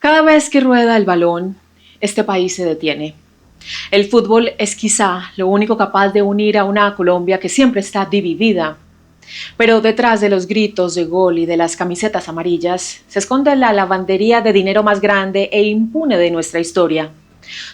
Cada vez que rueda el balón, este país se detiene. El fútbol es quizá lo único capaz de unir a una Colombia que siempre está dividida. Pero detrás de los gritos de gol y de las camisetas amarillas se esconde la lavandería de dinero más grande e impune de nuestra historia.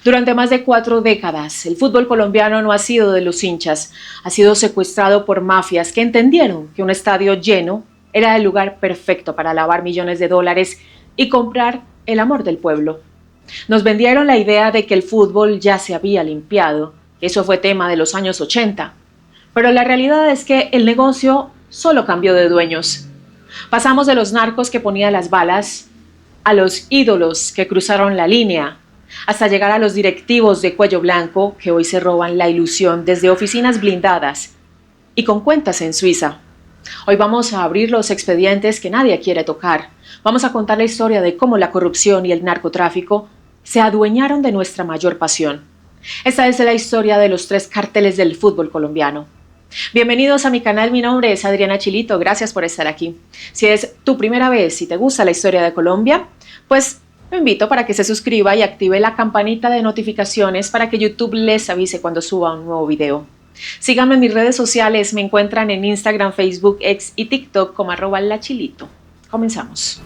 Durante más de 4 décadas, el fútbol colombiano no ha sido de los hinchas, ha sido secuestrado por mafias que entendieron que un estadio lleno era el lugar perfecto para lavar millones de dólares y comprar el amor del pueblo. Nos vendieron la idea de que el fútbol ya se había limpiado, que eso fue tema de los años 80. Pero la realidad es que el negocio solo cambió de dueños. Pasamos de los narcos que ponían las balas a los ídolos que cruzaron la línea, hasta llegar a los directivos de cuello blanco que hoy se roban la ilusión desde oficinas blindadas y con cuentas en Suiza. Hoy vamos a abrir los expedientes que nadie quiere tocar. Vamos a contar la historia de cómo la corrupción y el narcotráfico se adueñaron de nuestra mayor pasión. Esta es la historia de los 3 cárteles del fútbol colombiano. Bienvenidos a mi canal, mi nombre es Adriana Chilito, gracias por estar aquí. Si es tu primera vez y te gusta la historia de Colombia, pues lo invito para que se suscriba y active la campanita de notificaciones para que YouTube les avise cuando suba un nuevo video. Síganme en mis redes sociales, me encuentran en Instagram, Facebook, X y TikTok como @lachilito. Comenzamos.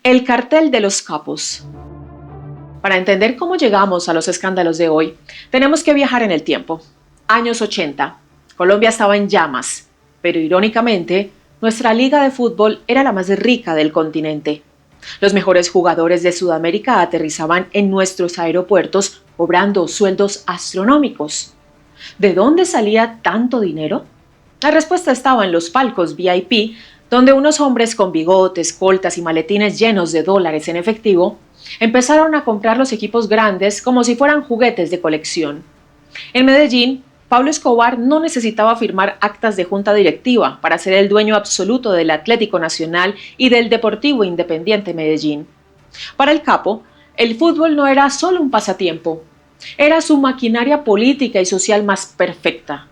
El cartel de los capos. Para entender cómo llegamos a los escándalos de hoy, tenemos que viajar en el tiempo. Años 80. Colombia estaba en llamas, pero irónicamente, nuestra liga de fútbol era la más rica del continente. Los mejores jugadores de Sudamérica aterrizaban en nuestros aeropuertos cobrando sueldos astronómicos. ¿De dónde salía tanto dinero? La respuesta estaba en los palcos VIP, donde unos hombres con bigotes, coltas y maletines llenos de dólares en efectivo empezaron a comprar los equipos grandes como si fueran juguetes de colección. En Medellín, Pablo Escobar no necesitaba firmar actas de junta directiva para ser el dueño absoluto del Atlético Nacional y del Deportivo Independiente Medellín. Para el capo, el fútbol no era solo un pasatiempo, era su maquinaria política y social más perfecta.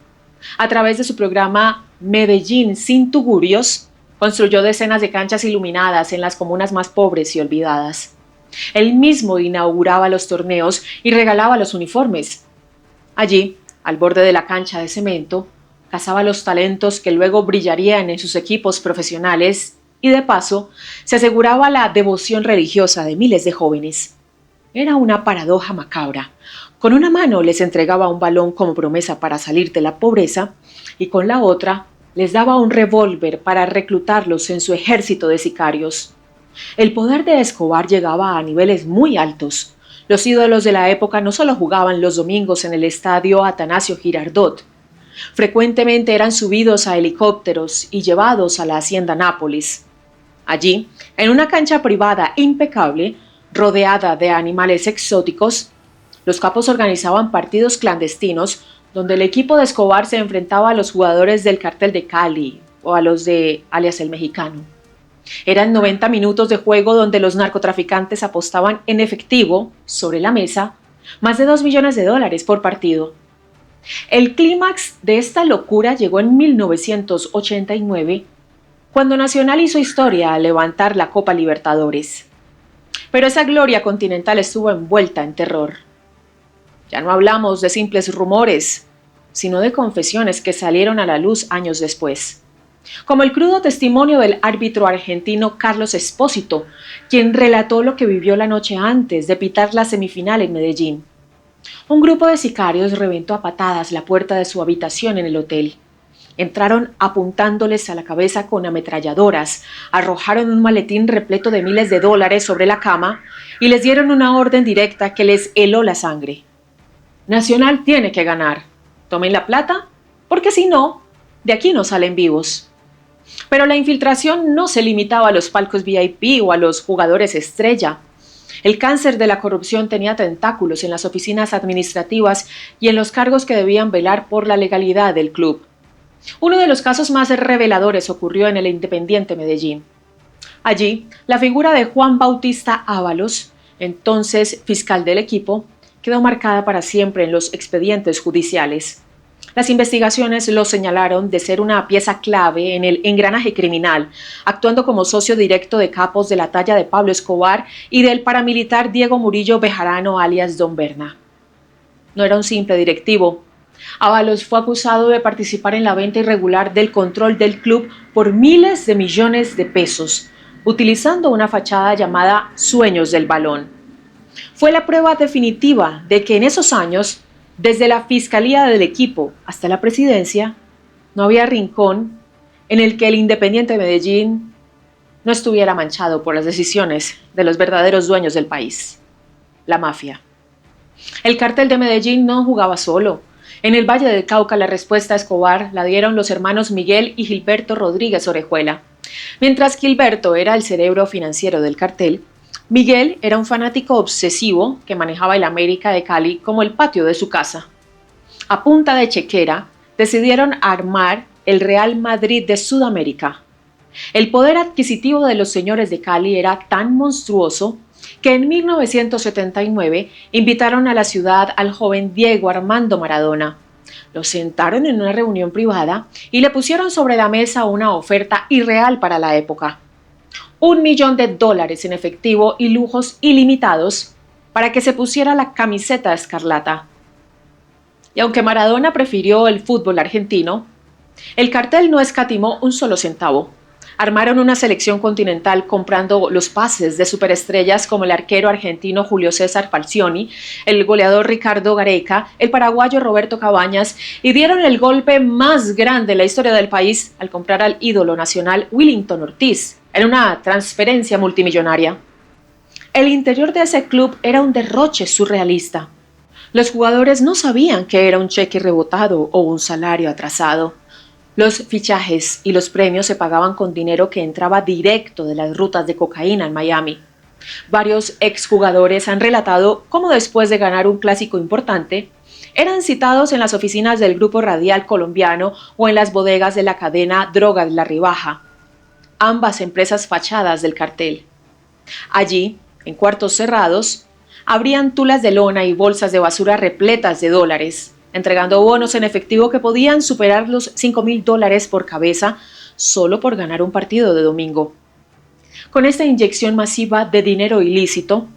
A través de su programa Medellín sin tugurios, construyó decenas de canchas iluminadas en las comunas más pobres y olvidadas. Él mismo inauguraba los torneos y regalaba los uniformes. Allí, al borde de la cancha de cemento, cazaba los talentos que luego brillarían en sus equipos profesionales y, de paso, se aseguraba la devoción religiosa de miles de jóvenes. Era una paradoja macabra. Con una mano les entregaba un balón como promesa para salir de la pobreza y con la otra les daba un revólver para reclutarlos en su ejército de sicarios. El poder de Escobar llegaba a niveles muy altos. Los ídolos de la época no solo jugaban los domingos en el estadio Atanasio Girardot. Frecuentemente eran subidos a helicópteros y llevados a la hacienda Nápoles. Allí, en una cancha privada impecable, rodeada de animales exóticos, los capos organizaban partidos clandestinos donde el equipo de Escobar se enfrentaba a los jugadores del Cartel de Cali o a los de alias el Mexicano. Eran 90 minutos de juego donde los narcotraficantes apostaban en efectivo, sobre la mesa, más de $2 millones por partido. El clímax de esta locura llegó en 1989, cuando Nacional hizo historia al levantar la Copa Libertadores. Pero esa gloria continental estuvo envuelta en terror. Ya no hablamos de simples rumores, sino de confesiones que salieron a la luz años después. Como el crudo testimonio del árbitro argentino Carlos Espósito, quien relató lo que vivió la noche antes de pitar la semifinal en Medellín. Un grupo de sicarios reventó a patadas la puerta de su habitación en el hotel. Entraron apuntándoles a la cabeza con ametralladoras, arrojaron un maletín repleto de miles de dólares sobre la cama y les dieron una orden directa que les heló la sangre. Nacional tiene que ganar. Tomen la plata, porque si no, De aquí no salen vivos. Pero la infiltración no se limitaba a los palcos VIP o a los jugadores estrella. El cáncer de la corrupción tenía tentáculos en las oficinas administrativas y en los cargos que debían velar por la legalidad del club. Uno de los casos más reveladores ocurrió en el Independiente Medellín. Allí, la figura de Juan Bautista Ábalos, entonces fiscal del equipo, quedó marcada para siempre en los expedientes judiciales. Las investigaciones lo señalaron de ser una pieza clave en el engranaje criminal, actuando como socio directo de capos de la talla de Pablo Escobar y del paramilitar Diego Murillo Bejarano alias Don Berna. No era un simple directivo. Ábalos fue acusado de participar en la venta irregular del control del club por miles de millones de pesos, utilizando una fachada llamada Sueños del Balón. Fue la prueba definitiva de que en esos años, desde la fiscalía del equipo hasta la presidencia, no había rincón en el que el Independiente Medellín no estuviera manchado por las decisiones de los verdaderos dueños del país, la mafia. El cártel de Medellín no jugaba solo. En el Valle del Cauca la respuesta a Escobar la dieron los hermanos Miguel y Gilberto Rodríguez Orejuela. Mientras Gilberto era el cerebro financiero del cartel, Miguel era un fanático obsesivo que manejaba el América de Cali como el patio de su casa. A punta de chequera, decidieron armar el Real Madrid de Sudamérica. El poder adquisitivo de los señores de Cali era tan monstruoso que en 1979 invitaron a la ciudad al joven Diego Armando Maradona. Lo sentaron en una reunión privada y le pusieron sobre la mesa una oferta irreal para la época. $1 millón en efectivo y lujos ilimitados para que se pusiera la camiseta escarlata. Y aunque Maradona prefirió el fútbol argentino, el cartel no escatimó un solo centavo. Armaron una selección continental comprando los pases de superestrellas como el arquero argentino Julio César Falcioni, el goleador Ricardo Gareca, el paraguayo Roberto Cabañas y dieron el golpe más grande en la historia del país al comprar al ídolo nacional Willington Ortiz en una transferencia multimillonaria. El interior de ese club era un derroche surrealista. Los jugadores no sabían que era un cheque rebotado o un salario atrasado. Los fichajes y los premios se pagaban con dinero que entraba directo de las rutas de cocaína en Miami. Varios exjugadores han relatado cómo después de ganar un clásico importante, eran citados en las oficinas del Grupo Radial colombiano o en las bodegas de la cadena Drogas La Ribaja, ambas empresas fachadas del cartel. Allí, en cuartos cerrados, abrían tulas de lona y bolsas de basura repletas de dólares, entregando bonos en efectivo que podían superar los $5,000 por cabeza solo por ganar un partido de domingo. Con esta inyección masiva de dinero ilícito,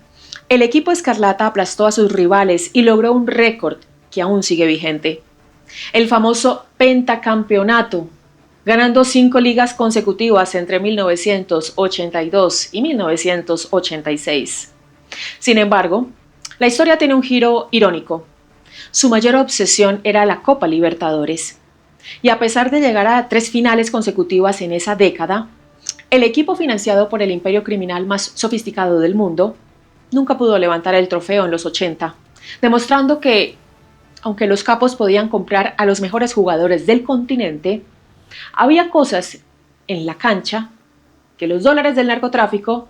el equipo escarlata aplastó a sus rivales y logró un récord que aún sigue vigente: el famoso pentacampeonato, ganando 5 ligas consecutivas entre 1982 y 1986. Sin embargo, la historia tiene un giro irónico. Su mayor obsesión era la Copa Libertadores. Y a pesar de llegar a 3 finales consecutivas en esa década, el equipo financiado por el imperio criminal más sofisticado del mundo nunca pudo levantar el trofeo en los 80, demostrando que, aunque los capos podían comprar a los mejores jugadores del continente, había cosas en la cancha que los dólares del narcotráfico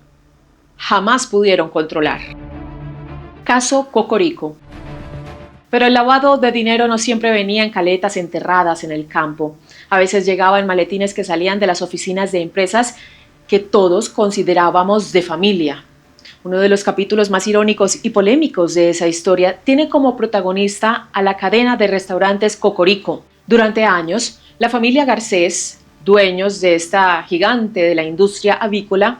jamás pudieron controlar. Caso Cocorico. Pero el lavado de dinero no siempre venía en caletas enterradas en el campo. A veces llegaba en maletines que salían de las oficinas de empresas que todos considerábamos de familia. Uno de los capítulos más irónicos y polémicos de esa historia tiene como protagonista a la cadena de restaurantes Cocorico. Durante años, la familia Garcés, dueños de esta gigante de la industria avícola,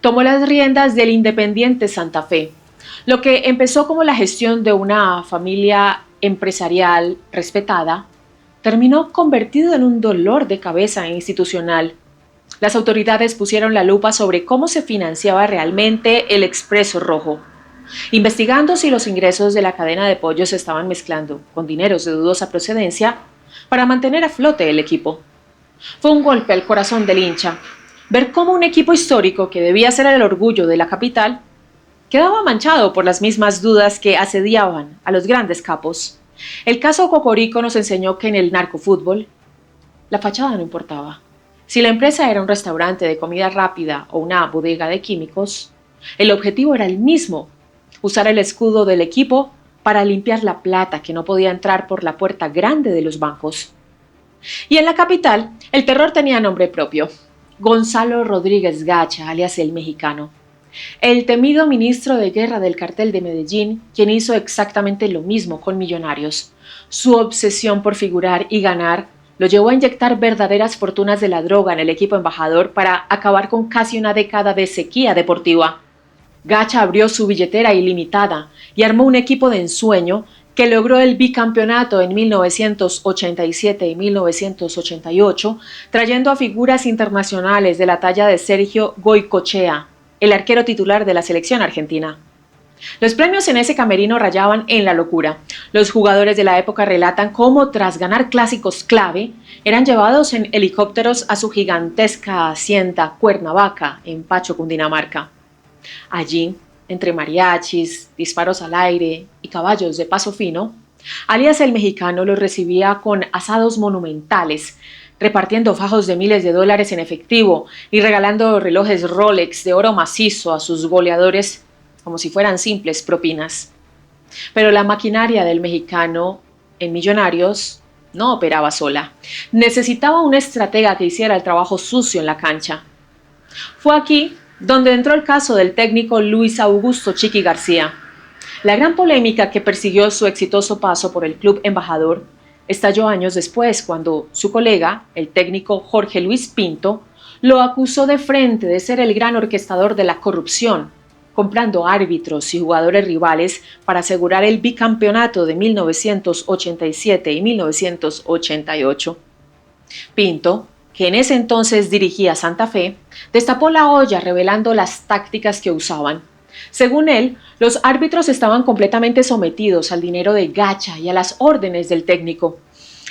tomó las riendas del Independiente Santa Fe. Lo que empezó como la gestión de una familia empresarial respetada, terminó convertido en un dolor de cabeza institucional. Las autoridades pusieron la lupa sobre cómo se financiaba realmente el Expreso Rojo, investigando si los ingresos de la cadena de pollos se estaban mezclando con dineros de dudosa procedencia para mantener a flote el equipo. Fue un golpe al corazón del hincha ver cómo un equipo histórico que debía ser el orgullo de la capital quedaba manchado por las mismas dudas que asediaban a los grandes capos. El caso Cocorico nos enseñó que en el narcofútbol La fachada no importaba. Si la empresa era un restaurante de comida rápida o una bodega de químicos, el objetivo era el mismo: usar el escudo del equipo para limpiar la plata que no podía entrar por la puerta grande de los bancos. Y en la capital, el terror tenía nombre propio: Gonzalo Rodríguez Gacha, alias el Mexicano. El temido ministro de guerra del cartel de Medellín, quien hizo exactamente lo mismo con Millonarios. Su obsesión por figurar y ganar lo llevó a inyectar verdaderas fortunas de la droga en el equipo embajador para acabar con casi una década de sequía deportiva. Gacha abrió su billetera ilimitada y armó un equipo de ensueño que logró el bicampeonato en 1987 y 1988, trayendo a figuras internacionales de la talla de Sergio Goycochea, el arquero titular de la selección argentina. Los premios en ese camerino rayaban en la locura. Los jugadores de la época relatan cómo, tras ganar clásicos clave, eran llevados en helicópteros a su gigantesca hacienda Cuernavaca, en Pacho, Cundinamarca. Allí, entre mariachis, disparos al aire y caballos de paso fino, alias el Mexicano los recibía con asados monumentales, repartiendo fajos de miles de dólares en efectivo y regalando relojes Rolex de oro macizo a sus goleadores como si fueran simples propinas. Pero la maquinaria del Mexicano en Millonarios no operaba sola. Necesitaba un estratega que hiciera el trabajo sucio en la cancha. Fue aquí donde entró el caso del técnico Luis Augusto Chiqui García. La gran polémica que persiguió su exitoso paso por el club embajador estalló años después, cuando su colega, el técnico Jorge Luis Pinto, lo acusó de frente de ser el gran orquestador de la corrupción, comprando árbitros y jugadores rivales para asegurar el bicampeonato de 1987 y 1988. Pinto, que en ese entonces dirigía Santa Fe, destapó la olla revelando las tácticas que usaban. Según él, los árbitros estaban completamente sometidos al dinero de Gacha y a las órdenes del técnico.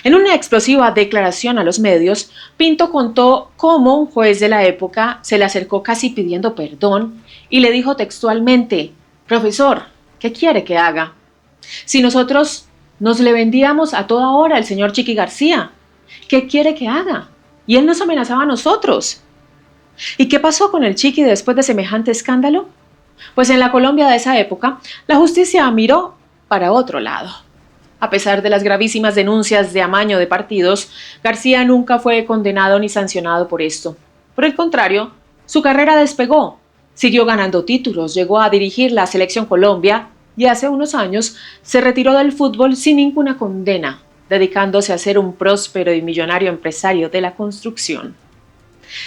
En una explosiva declaración a los medios, Pinto contó cómo un juez de la época se le acercó casi pidiendo perdón y le dijo textualmente: «Profesor, ¿qué quiere que haga? Si nosotros nos le vendíamos a toda hora al señor Chiqui García, ¿qué quiere que haga? Y él nos amenazaba a nosotros». ¿Y qué pasó con el Chiqui después de semejante escándalo? Pues en la Colombia de esa época, la justicia miró para otro lado. A pesar de las gravísimas denuncias de amaño de partidos, García nunca fue condenado ni sancionado por esto. Por el contrario, su carrera despegó. Siguió ganando títulos, llegó a dirigir la Selección Colombia y hace unos años se retiró del fútbol sin ninguna condena, dedicándose a ser un próspero y millonario empresario de la construcción.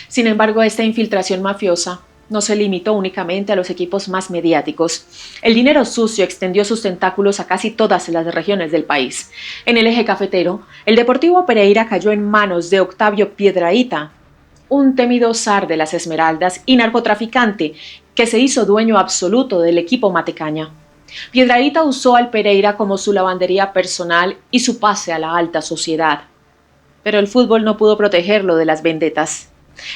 Sin embargo, esta infiltración mafiosa no se limitó únicamente a los equipos más mediáticos. El dinero sucio extendió sus tentáculos a casi todas las regiones del país. En el eje cafetero, el Deportivo Pereira cayó en manos de Octavio Piedrahíta, un temido zar de las Esmeraldas y narcotraficante que se hizo dueño absoluto del equipo matecaña. Piedrahíta usó al Pereira como su lavandería personal y su pase a la alta sociedad. Pero el fútbol no pudo protegerlo de las vendetas.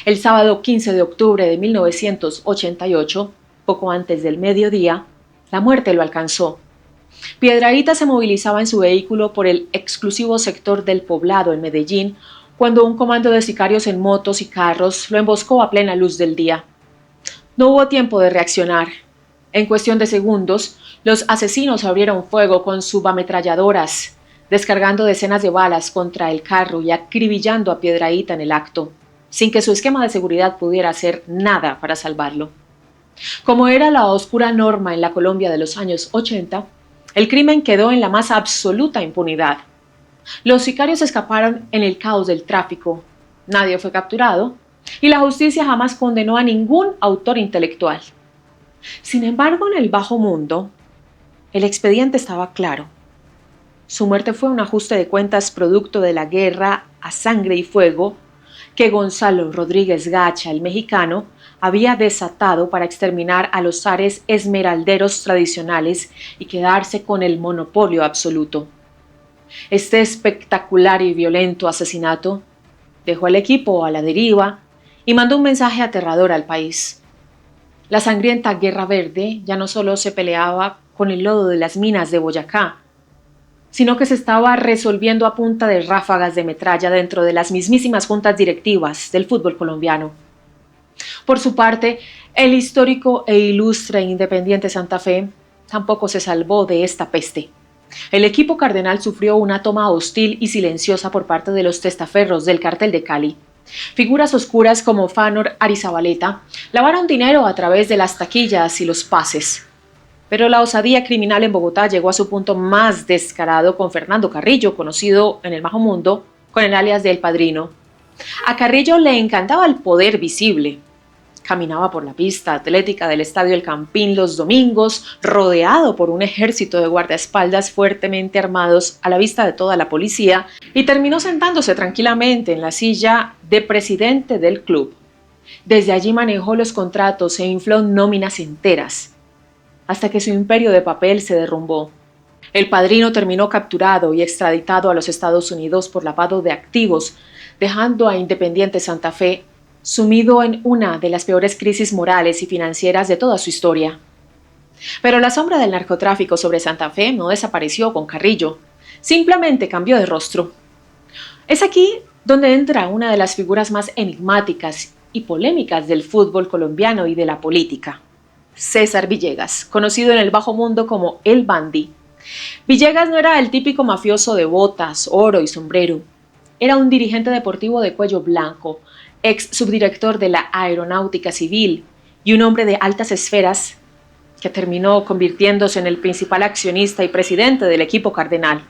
El sábado 15 de octubre de 1988, poco antes del mediodía, la muerte lo alcanzó. Piedrahíta se movilizaba en su vehículo por el exclusivo sector del Poblado en Medellín, cuando un comando de sicarios en motos y carros lo emboscó a plena luz del día. No hubo tiempo de reaccionar. En cuestión de segundos, los asesinos abrieron fuego con subametralladoras, descargando decenas de balas contra el carro y acribillando a Piedrahíta en el acto, sin que su esquema de seguridad pudiera hacer nada para salvarlo. Como era la oscura norma en la Colombia de los años 80, el crimen quedó en la más absoluta impunidad. Los sicarios escaparon en el caos del tráfico, nadie fue capturado y la justicia jamás condenó a ningún autor intelectual. Sin embargo, en el bajo mundo, el expediente estaba claro. Su muerte fue un ajuste de cuentas producto de la guerra a sangre y fuego que Gonzalo Rodríguez Gacha, el Mexicano, había desatado para exterminar a los zares esmeralderos tradicionales y quedarse con el monopolio absoluto. Este espectacular y violento asesinato dejó al equipo a la deriva y mandó un mensaje aterrador al país. La sangrienta Guerra Verde ya no solo se peleaba con el lodo de las minas de Boyacá, sino que se estaba resolviendo a punta de ráfagas de metralla dentro de las mismísimas juntas directivas del fútbol colombiano. Por su parte, el histórico e ilustre Independiente Santa Fe tampoco se salvó de esta peste. El equipo cardenal sufrió una toma hostil y silenciosa por parte de los testaferros del Cartel de Cali. Figuras oscuras como Fanor Arizabaleta lavaron dinero a través de las taquillas y los pases. Pero la osadía criminal en Bogotá llegó a su punto más descarado con Fernando Carrillo, conocido en el bajo mundo con el alias de El Padrino. A Carrillo le encantaba el poder visible. Caminaba por la pista atlética del Estadio El Campín los domingos, rodeado por un ejército de guardaespaldas fuertemente armados a la vista de toda la policía, y terminó sentándose tranquilamente en la silla de presidente del club. Desde allí manejó los contratos e infló nóminas enteras, hasta que su imperio de papel se derrumbó. El Padrino terminó capturado y extraditado a los Estados Unidos por lavado de activos, dejando a Independiente Santa Fe sumido en una de las peores crisis morales y financieras de toda su historia. Pero la sombra del narcotráfico sobre Santa Fe no desapareció con Carrillo, simplemente cambió de rostro. Es aquí donde entra una de las figuras más enigmáticas y polémicas del fútbol colombiano y de la política: César Villegas, conocido en el bajo mundo como El Bandi. Villegas no era el típico mafioso de botas, oro y sombrero. Era un dirigente deportivo de cuello blanco, ex subdirector de la Aeronáutica Civil y un hombre de altas esferas que terminó convirtiéndose en el principal accionista y presidente del equipo cardenal.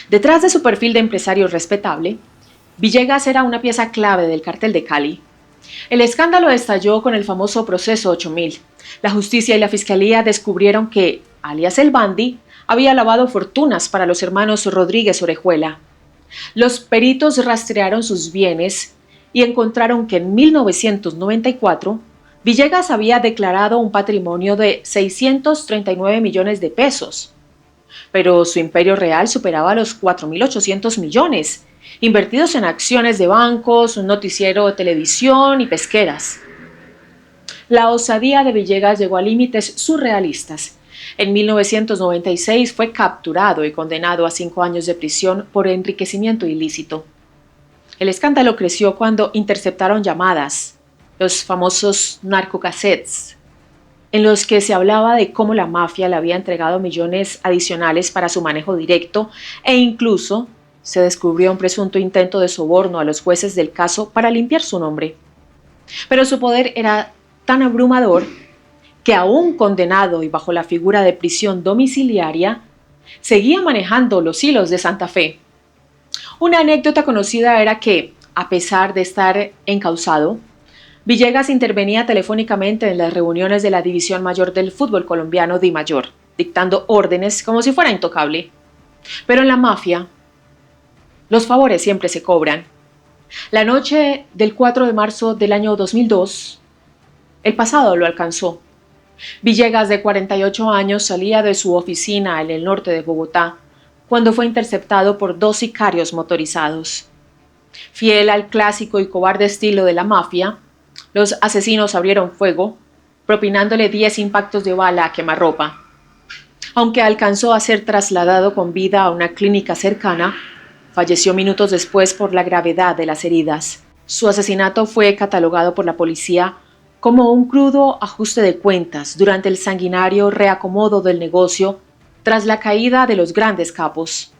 Detrás de su perfil de empresario respetable, Villegas era una pieza clave del Cartel de Cali. El escándalo estalló con el famoso proceso 8000. La justicia y la fiscalía descubrieron que, alias El Bandi, había lavado fortunas para los hermanos Rodríguez Orejuela. Los peritos rastrearon sus bienes y encontraron que en 1994 Villegas había declarado un patrimonio de 639 millones de pesos, pero su imperio real superaba los 4.800 millones, invertidos en acciones de bancos, un noticiero de televisión y pesqueras. La osadía de Villegas llegó a límites surrealistas. En 1996 fue capturado y condenado a 5 años de prisión por enriquecimiento ilícito. El escándalo creció cuando interceptaron llamadas, los famosos narcocassettes, en los que se hablaba de cómo la mafia le había entregado millones adicionales para su manejo directo, e incluso se descubrió un presunto intento de soborno a los jueces del caso para limpiar su nombre. Pero su poder era tan abrumador que, aún condenado y bajo la figura de prisión domiciliaria, seguía manejando los hilos de Santa Fe. Una anécdota conocida era que, a pesar de estar encausado, Villegas intervenía telefónicamente en las reuniones de la División Mayor del fútbol colombiano DIMAYOR, dictando órdenes como si fuera intocable. Pero en la mafia, los favores siempre se cobran. La noche del 4 de marzo del año 2002, el pasado lo alcanzó. Villegas, de 48 años, salía de su oficina en el norte de Bogotá cuando fue interceptado por 2 sicarios motorizados. Fiel al clásico y cobarde estilo de la mafia, los asesinos abrieron fuego, propinándole 10 impactos de bala a quemarropa. Aunque alcanzó a ser trasladado con vida a una clínica cercana, falleció minutos después por la gravedad de las heridas. Su asesinato fue catalogado por la policía como un crudo ajuste de cuentas durante el sanguinario reacomodo del negocio tras la caída de los grandes capos.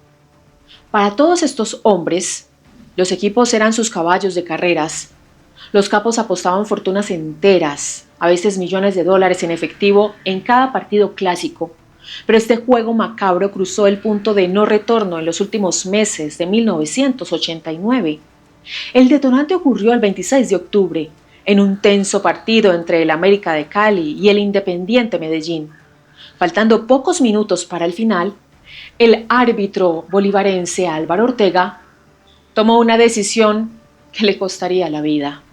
Para todos estos hombres, los equipos eran sus caballos de carreras. Los capos apostaban fortunas enteras, a veces millones de dólares en efectivo, en cada partido clásico. Pero este juego macabro cruzó el punto de no retorno en los últimos meses de 1989. El detonante ocurrió el 26 de octubre, en un tenso partido entre el América de Cali y el Independiente Medellín. Faltando pocos minutos para el final, el árbitro bolivarense Álvaro Ortega tomó una decisión que le costaría la vida.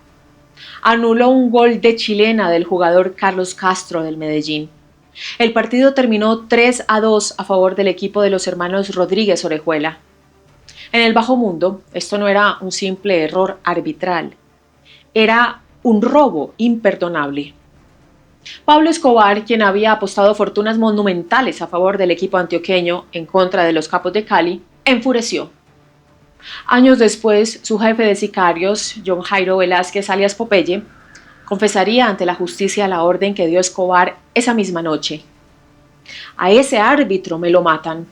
Anuló un gol de chilena del jugador Carlos Castro del Medellín. El partido terminó 3-2 a favor del equipo de los hermanos Rodríguez Orejuela. En el bajo mundo, esto no era un simple error arbitral, era un robo imperdonable. Pablo Escobar, quien había apostado fortunas monumentales a favor del equipo antioqueño en contra de los Capos de Cali, enfureció. Años después, su jefe de sicarios, John Jairo Velázquez alias Popeye, confesaría ante la justicia la orden que dio Escobar esa misma noche. A ese árbitro me lo matan.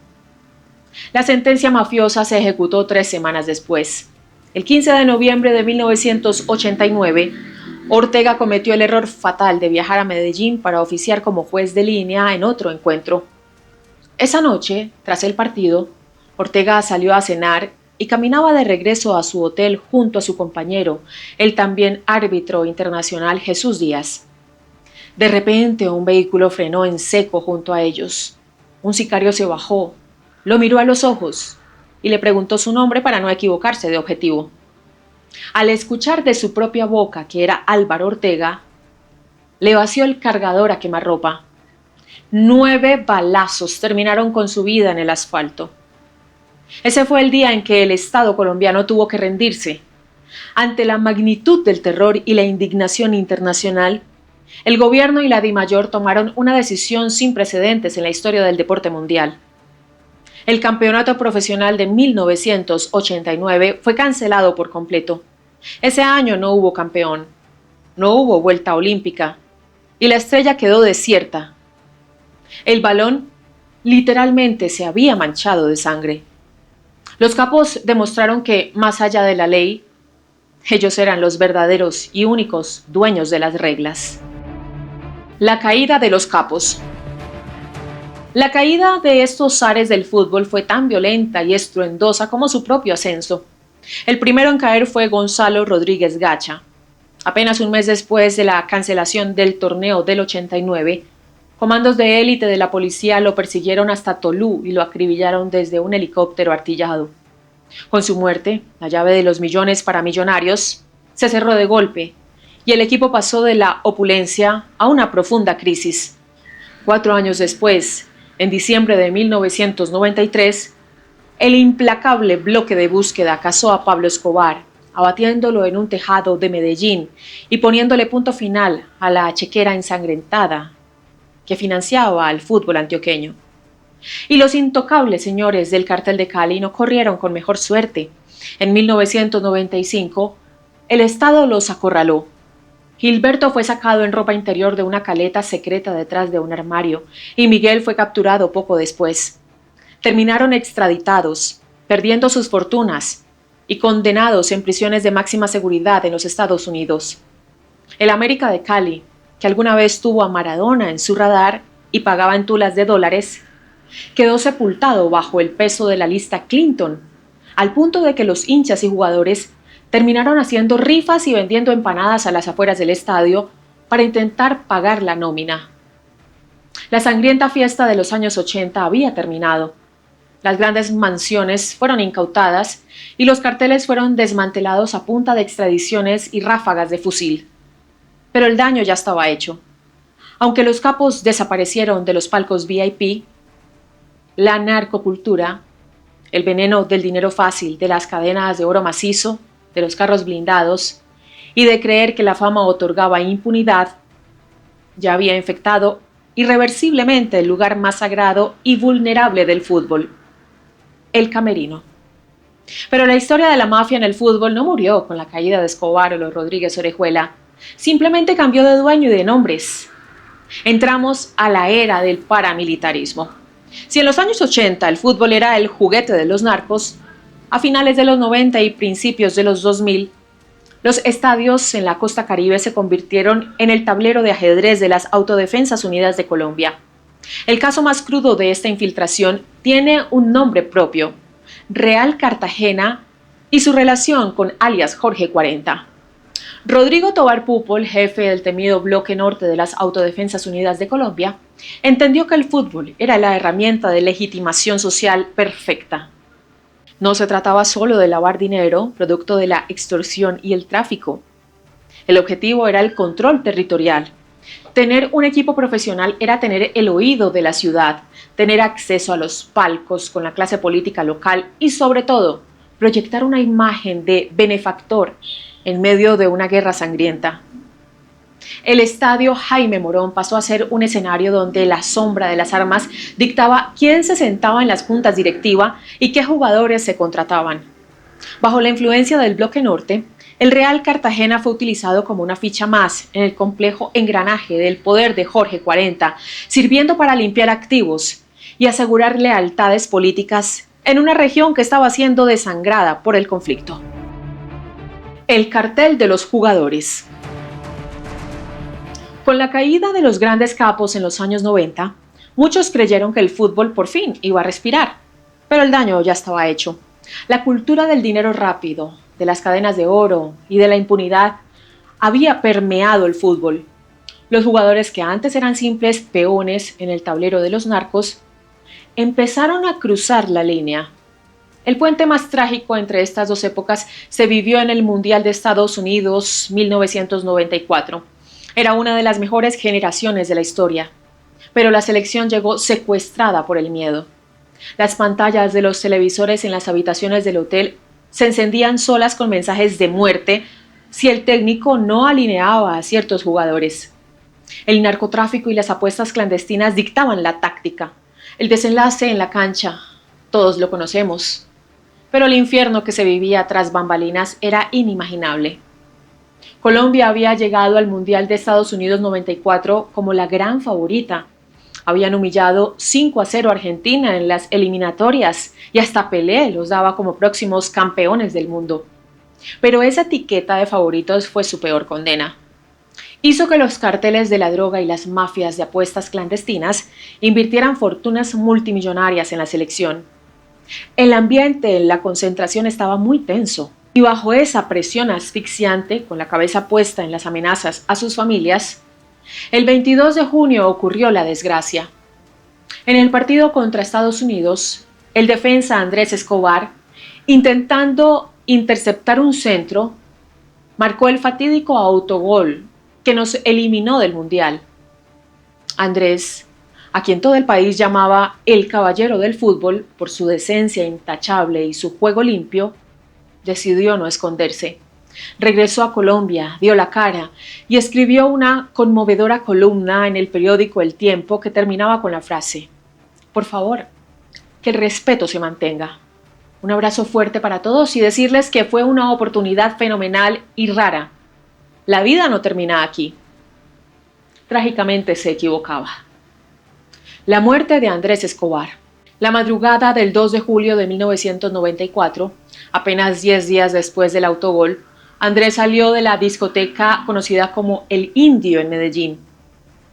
La sentencia mafiosa se ejecutó 3 semanas después. El 15 de noviembre de 1989, Ortega cometió el error fatal de viajar a Medellín para oficiar como juez de línea en otro encuentro. Esa noche, tras el partido, Ortega salió a cenar y caminaba de regreso a su hotel junto a su compañero, el también árbitro internacional Jesús Díaz. De repente, un vehículo frenó en seco junto a ellos. Un sicario se bajó, lo miró a los ojos y le preguntó su nombre para no equivocarse de objetivo. Al escuchar de su propia boca que era Álvaro Ortega, le vació el cargador a quemarropa. 9 balazos terminaron con su vida en el asfalto. Ese fue el día en que el Estado colombiano tuvo que rendirse. Ante la magnitud del terror y la indignación internacional, el gobierno y la DIMAYOR tomaron una decisión sin precedentes en la historia del deporte mundial. El campeonato profesional de 1989 fue cancelado por completo. Ese año no hubo campeón, no hubo vuelta olímpica y la estrella quedó desierta. El balón literalmente se había manchado de sangre. Los capos demostraron que, más allá de la ley, ellos eran los verdaderos y únicos dueños de las reglas. La caída de los capos. La caída de estos zares del fútbol fue tan violenta y estruendosa como su propio ascenso. El primero en caer fue Gonzalo Rodríguez Gacha. Apenas un mes después de la cancelación del torneo del 89, comandos de élite de la policía lo persiguieron hasta Tolú y lo acribillaron desde un helicóptero artillado. Con su muerte, la llave de los millones para Millonarios se cerró de golpe y el equipo pasó de la opulencia a una profunda crisis. 4 años después, en diciembre de 1993, el implacable bloque de búsqueda cazó a Pablo Escobar, abatiéndolo en un tejado de Medellín y poniéndole punto final a la chequera ensangrentada que financiaba al fútbol antioqueño. Y los intocables señores del Cartel de Cali no corrieron con mejor suerte. En 1995, el Estado los acorraló. Gilberto fue sacado en ropa interior de una caleta secreta detrás de un armario y Miguel fue capturado poco después. Terminaron extraditados, perdiendo sus fortunas y condenados en prisiones de máxima seguridad en los Estados Unidos. El América de Cali, que alguna vez tuvo a Maradona en su radar y pagaba en tulas de dólares, quedó sepultado bajo el peso de la lista Clinton, al punto de que los hinchas y jugadores terminaron haciendo rifas y vendiendo empanadas a las afueras del estadio para intentar pagar la nómina. La sangrienta fiesta de los años 80 había terminado. Las grandes mansiones fueron incautadas y los carteles fueron desmantelados a punta de extradiciones y ráfagas de fusil. Pero el daño ya estaba hecho. Aunque los capos desaparecieron de los palcos VIP, la narcocultura, el veneno del dinero fácil, de las cadenas de oro macizo, de los carros blindados y de creer que la fama otorgaba impunidad, ya había infectado irreversiblemente el lugar más sagrado y vulnerable del fútbol, el camerino. Pero la historia de la mafia en el fútbol no murió con la caída de Escobar o los Rodríguez Orejuela, simplemente cambió de dueño y de nombres. Entramos a la era del paramilitarismo. Si en los años 80 el fútbol era el juguete de los narcos, a finales de los 90 y principios de los 2000, los estadios en la costa caribe se convirtieron en el tablero de ajedrez de las Autodefensas Unidas de Colombia. El caso más crudo de esta infiltración tiene un nombre propio: Real Cartagena y su relación con alias Jorge 40. Rodrigo Tobar Pupol, jefe del temido Bloque Norte de las Autodefensas Unidas de Colombia, entendió que el fútbol era la herramienta de legitimación social perfecta. No se trataba solo de lavar dinero, producto de la extorsión y el tráfico. El objetivo era el control territorial. Tener un equipo profesional era tener el oído de la ciudad, tener acceso a los palcos con la clase política local y, sobre todo, proyectar una imagen de benefactor en medio de una guerra sangrienta. El estadio Jaime Morón pasó a ser un escenario donde la sombra de las armas dictaba quién se sentaba en las juntas directivas y qué jugadores se contrataban. Bajo la influencia del Bloque Norte, el Real Cartagena fue utilizado como una ficha más en el complejo engranaje del poder de Jorge 40, sirviendo para limpiar activos y asegurar lealtades políticas en una región que estaba siendo desangrada por el conflicto. El cartel de los jugadores. Con la caída de los grandes capos en los años 90, muchos creyeron que el fútbol por fin iba a respirar, pero el daño ya estaba hecho. La cultura del dinero rápido, de las cadenas de oro y de la impunidad había permeado el fútbol. Los jugadores que antes eran simples peones en el tablero de los narcos empezaron a cruzar la línea. El puente más trágico entre estas dos épocas se vivió en el Mundial de Estados Unidos 1994. Era una de las mejores generaciones de la historia, pero la selección llegó secuestrada por el miedo. Las pantallas de los televisores en las habitaciones del hotel se encendían solas con mensajes de muerte si el técnico no alineaba a ciertos jugadores. El narcotráfico y las apuestas clandestinas dictaban la táctica. El desenlace en la cancha, todos lo conocemos, pero el infierno que se vivía tras bambalinas era inimaginable. Colombia había llegado al Mundial de Estados Unidos 94 como la gran favorita. Habían humillado 5-0 a Argentina en las eliminatorias y hasta Pelé los daba como próximos campeones del mundo. Pero esa etiqueta de favoritos fue su peor condena. Hizo que los carteles de la droga y las mafias de apuestas clandestinas invirtieran fortunas multimillonarias en la selección. El ambiente en la concentración estaba muy tenso. Y bajo esa presión asfixiante, con la cabeza puesta en las amenazas a sus familias, el 22 de junio ocurrió la desgracia. En el partido contra Estados Unidos, el defensa Andrés Escobar, intentando interceptar un centro, marcó el fatídico autogol que nos eliminó del Mundial. Andrés, a quien todo el país llamaba el caballero del fútbol por su decencia intachable y su juego limpio, decidió no esconderse. Regresó a Colombia, dio la cara y escribió una conmovedora columna en el periódico El Tiempo que terminaba con la frase: por favor, que el respeto se mantenga. Un abrazo fuerte para todos y decirles que fue una oportunidad fenomenal y rara. La vida no termina aquí. Trágicamente se equivocaba. La muerte de Andrés Escobar. La madrugada del 2 de julio de 1994, apenas 10 días después del autogol, Andrés salió de la discoteca conocida como El Indio en Medellín.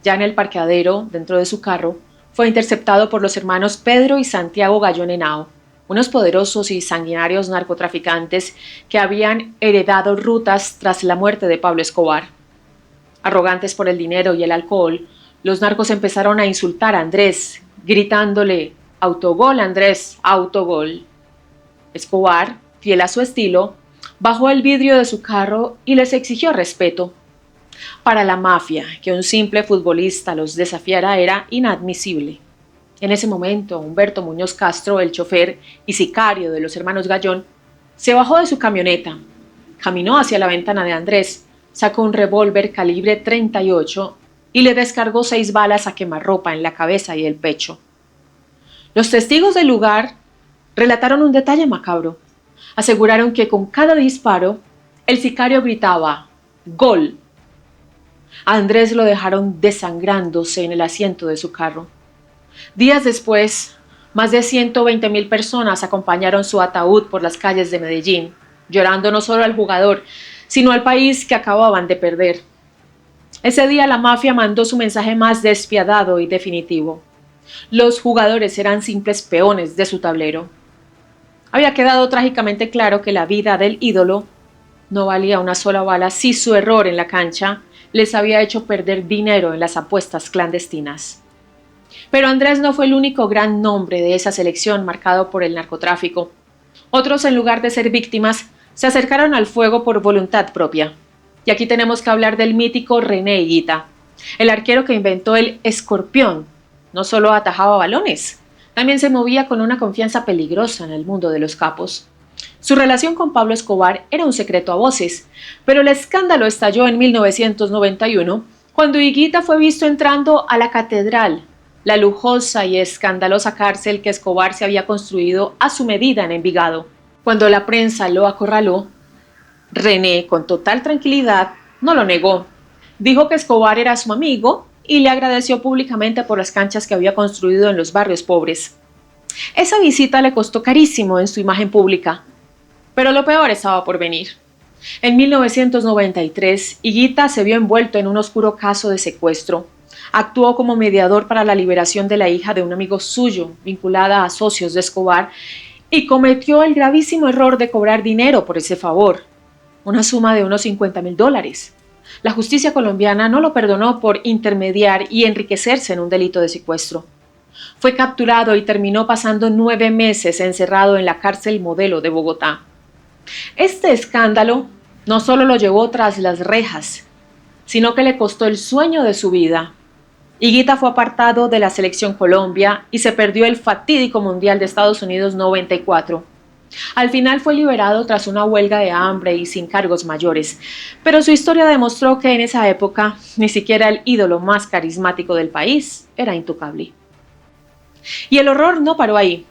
Ya en el parqueadero, dentro de su carro, fue interceptado por los hermanos Pedro y Santiago Gallón Henao, unos poderosos y sanguinarios narcotraficantes que habían heredado rutas tras la muerte de Pablo Escobar. Arrogantes por el dinero y el alcohol, los narcos empezaron a insultar a Andrés, gritándole: «Autogol, Andrés, autogol». Escobar, fiel a su estilo, bajó el vidrio de su carro y les exigió respeto. Para la mafia, que un simple futbolista los desafiara era inadmisible. En ese momento, Humberto Muñoz Castro, el chofer y sicario de los hermanos Gallón, se bajó de su camioneta, caminó hacia la ventana de Andrés, sacó un revólver calibre 38 y le descargó 6 balas a quemarropa en la cabeza y el pecho. Los testigos del lugar relataron un detalle macabro. Aseguraron que con cada disparo, el sicario gritaba «¡Gol!». A Andrés lo dejaron desangrándose en el asiento de su carro. Días después, más de 120.000 personas acompañaron su ataúd por las calles de Medellín, llorando no solo al jugador, sino al país que acababan de perder. Ese día la mafia mandó su mensaje más despiadado y definitivo. Los jugadores eran simples peones de su tablero. Había quedado trágicamente claro que la vida del ídolo no valía una sola bala si su error en la cancha les había hecho perder dinero en las apuestas clandestinas. Pero Andrés no fue el único gran nombre de esa selección marcado por el narcotráfico. Otros, en lugar de ser víctimas, se acercaron al fuego por voluntad propia. Y aquí tenemos que hablar del mítico René Higuita, el arquero que inventó el escorpión. No solo atajaba balones, también se movía con una confianza peligrosa en el mundo de los capos. Su relación con Pablo Escobar era un secreto a voces, pero el escándalo estalló en 1991 cuando Higuita fue visto entrando a la Catedral, la lujosa y escandalosa cárcel que Escobar se había construido a su medida en Envigado. Cuando la prensa lo acorraló, René, con total tranquilidad, no lo negó. Dijo que Escobar era su amigo y le agradeció públicamente por las canchas que había construido en los barrios pobres. Esa visita le costó carísimo en su imagen pública, pero lo peor estaba por venir. En 1993, Higuita se vio envuelto en un oscuro caso de secuestro. Actuó como mediador para la liberación de la hija de un amigo suyo, vinculada a socios de Escobar, y cometió el gravísimo error de cobrar dinero por ese favor, una suma de unos $50,000. La justicia colombiana no lo perdonó por intermediar y enriquecerse en un delito de secuestro. Fue capturado y terminó pasando 9 meses encerrado en la cárcel Modelo de Bogotá. Este escándalo no solo lo llevó tras las rejas, sino que le costó el sueño de su vida. Higuita fue apartado de la Selección Colombia y se perdió el fatídico Mundial de Estados Unidos 94. Al final fue liberado tras una huelga de hambre y sin cargos mayores, pero su historia demostró que en esa época ni siquiera el ídolo más carismático del país era intocable. Y el horror no paró ahí.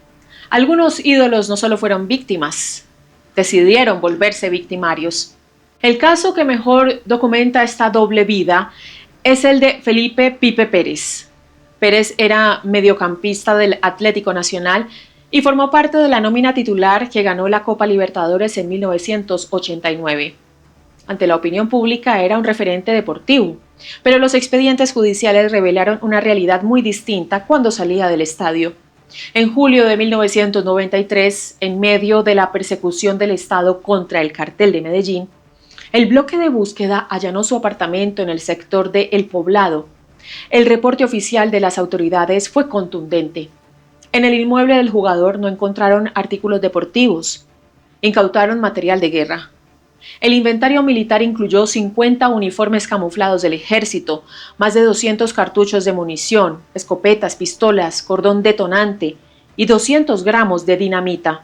Algunos ídolos no solo fueron víctimas, decidieron volverse victimarios. El caso que mejor documenta esta doble vida es el de Felipe Pipe Pérez. Pérez era mediocampista del Atlético Nacional y formó parte de la nómina titular que ganó la Copa Libertadores en 1989. Ante la opinión pública era un referente deportivo, pero los expedientes judiciales revelaron una realidad muy distinta cuando salía del estadio. En julio de 1993, en medio de la persecución del Estado contra el Cartel de Medellín, el bloque de búsqueda allanó su apartamento en el sector de El Poblado. El reporte oficial de las autoridades fue contundente. En el inmueble del jugador no encontraron artículos deportivos. Incautaron material de guerra. El inventario militar incluyó 50 uniformes camuflados del ejército, más de 200 cartuchos de munición, escopetas, pistolas, cordón detonante y 200 gramos de dinamita.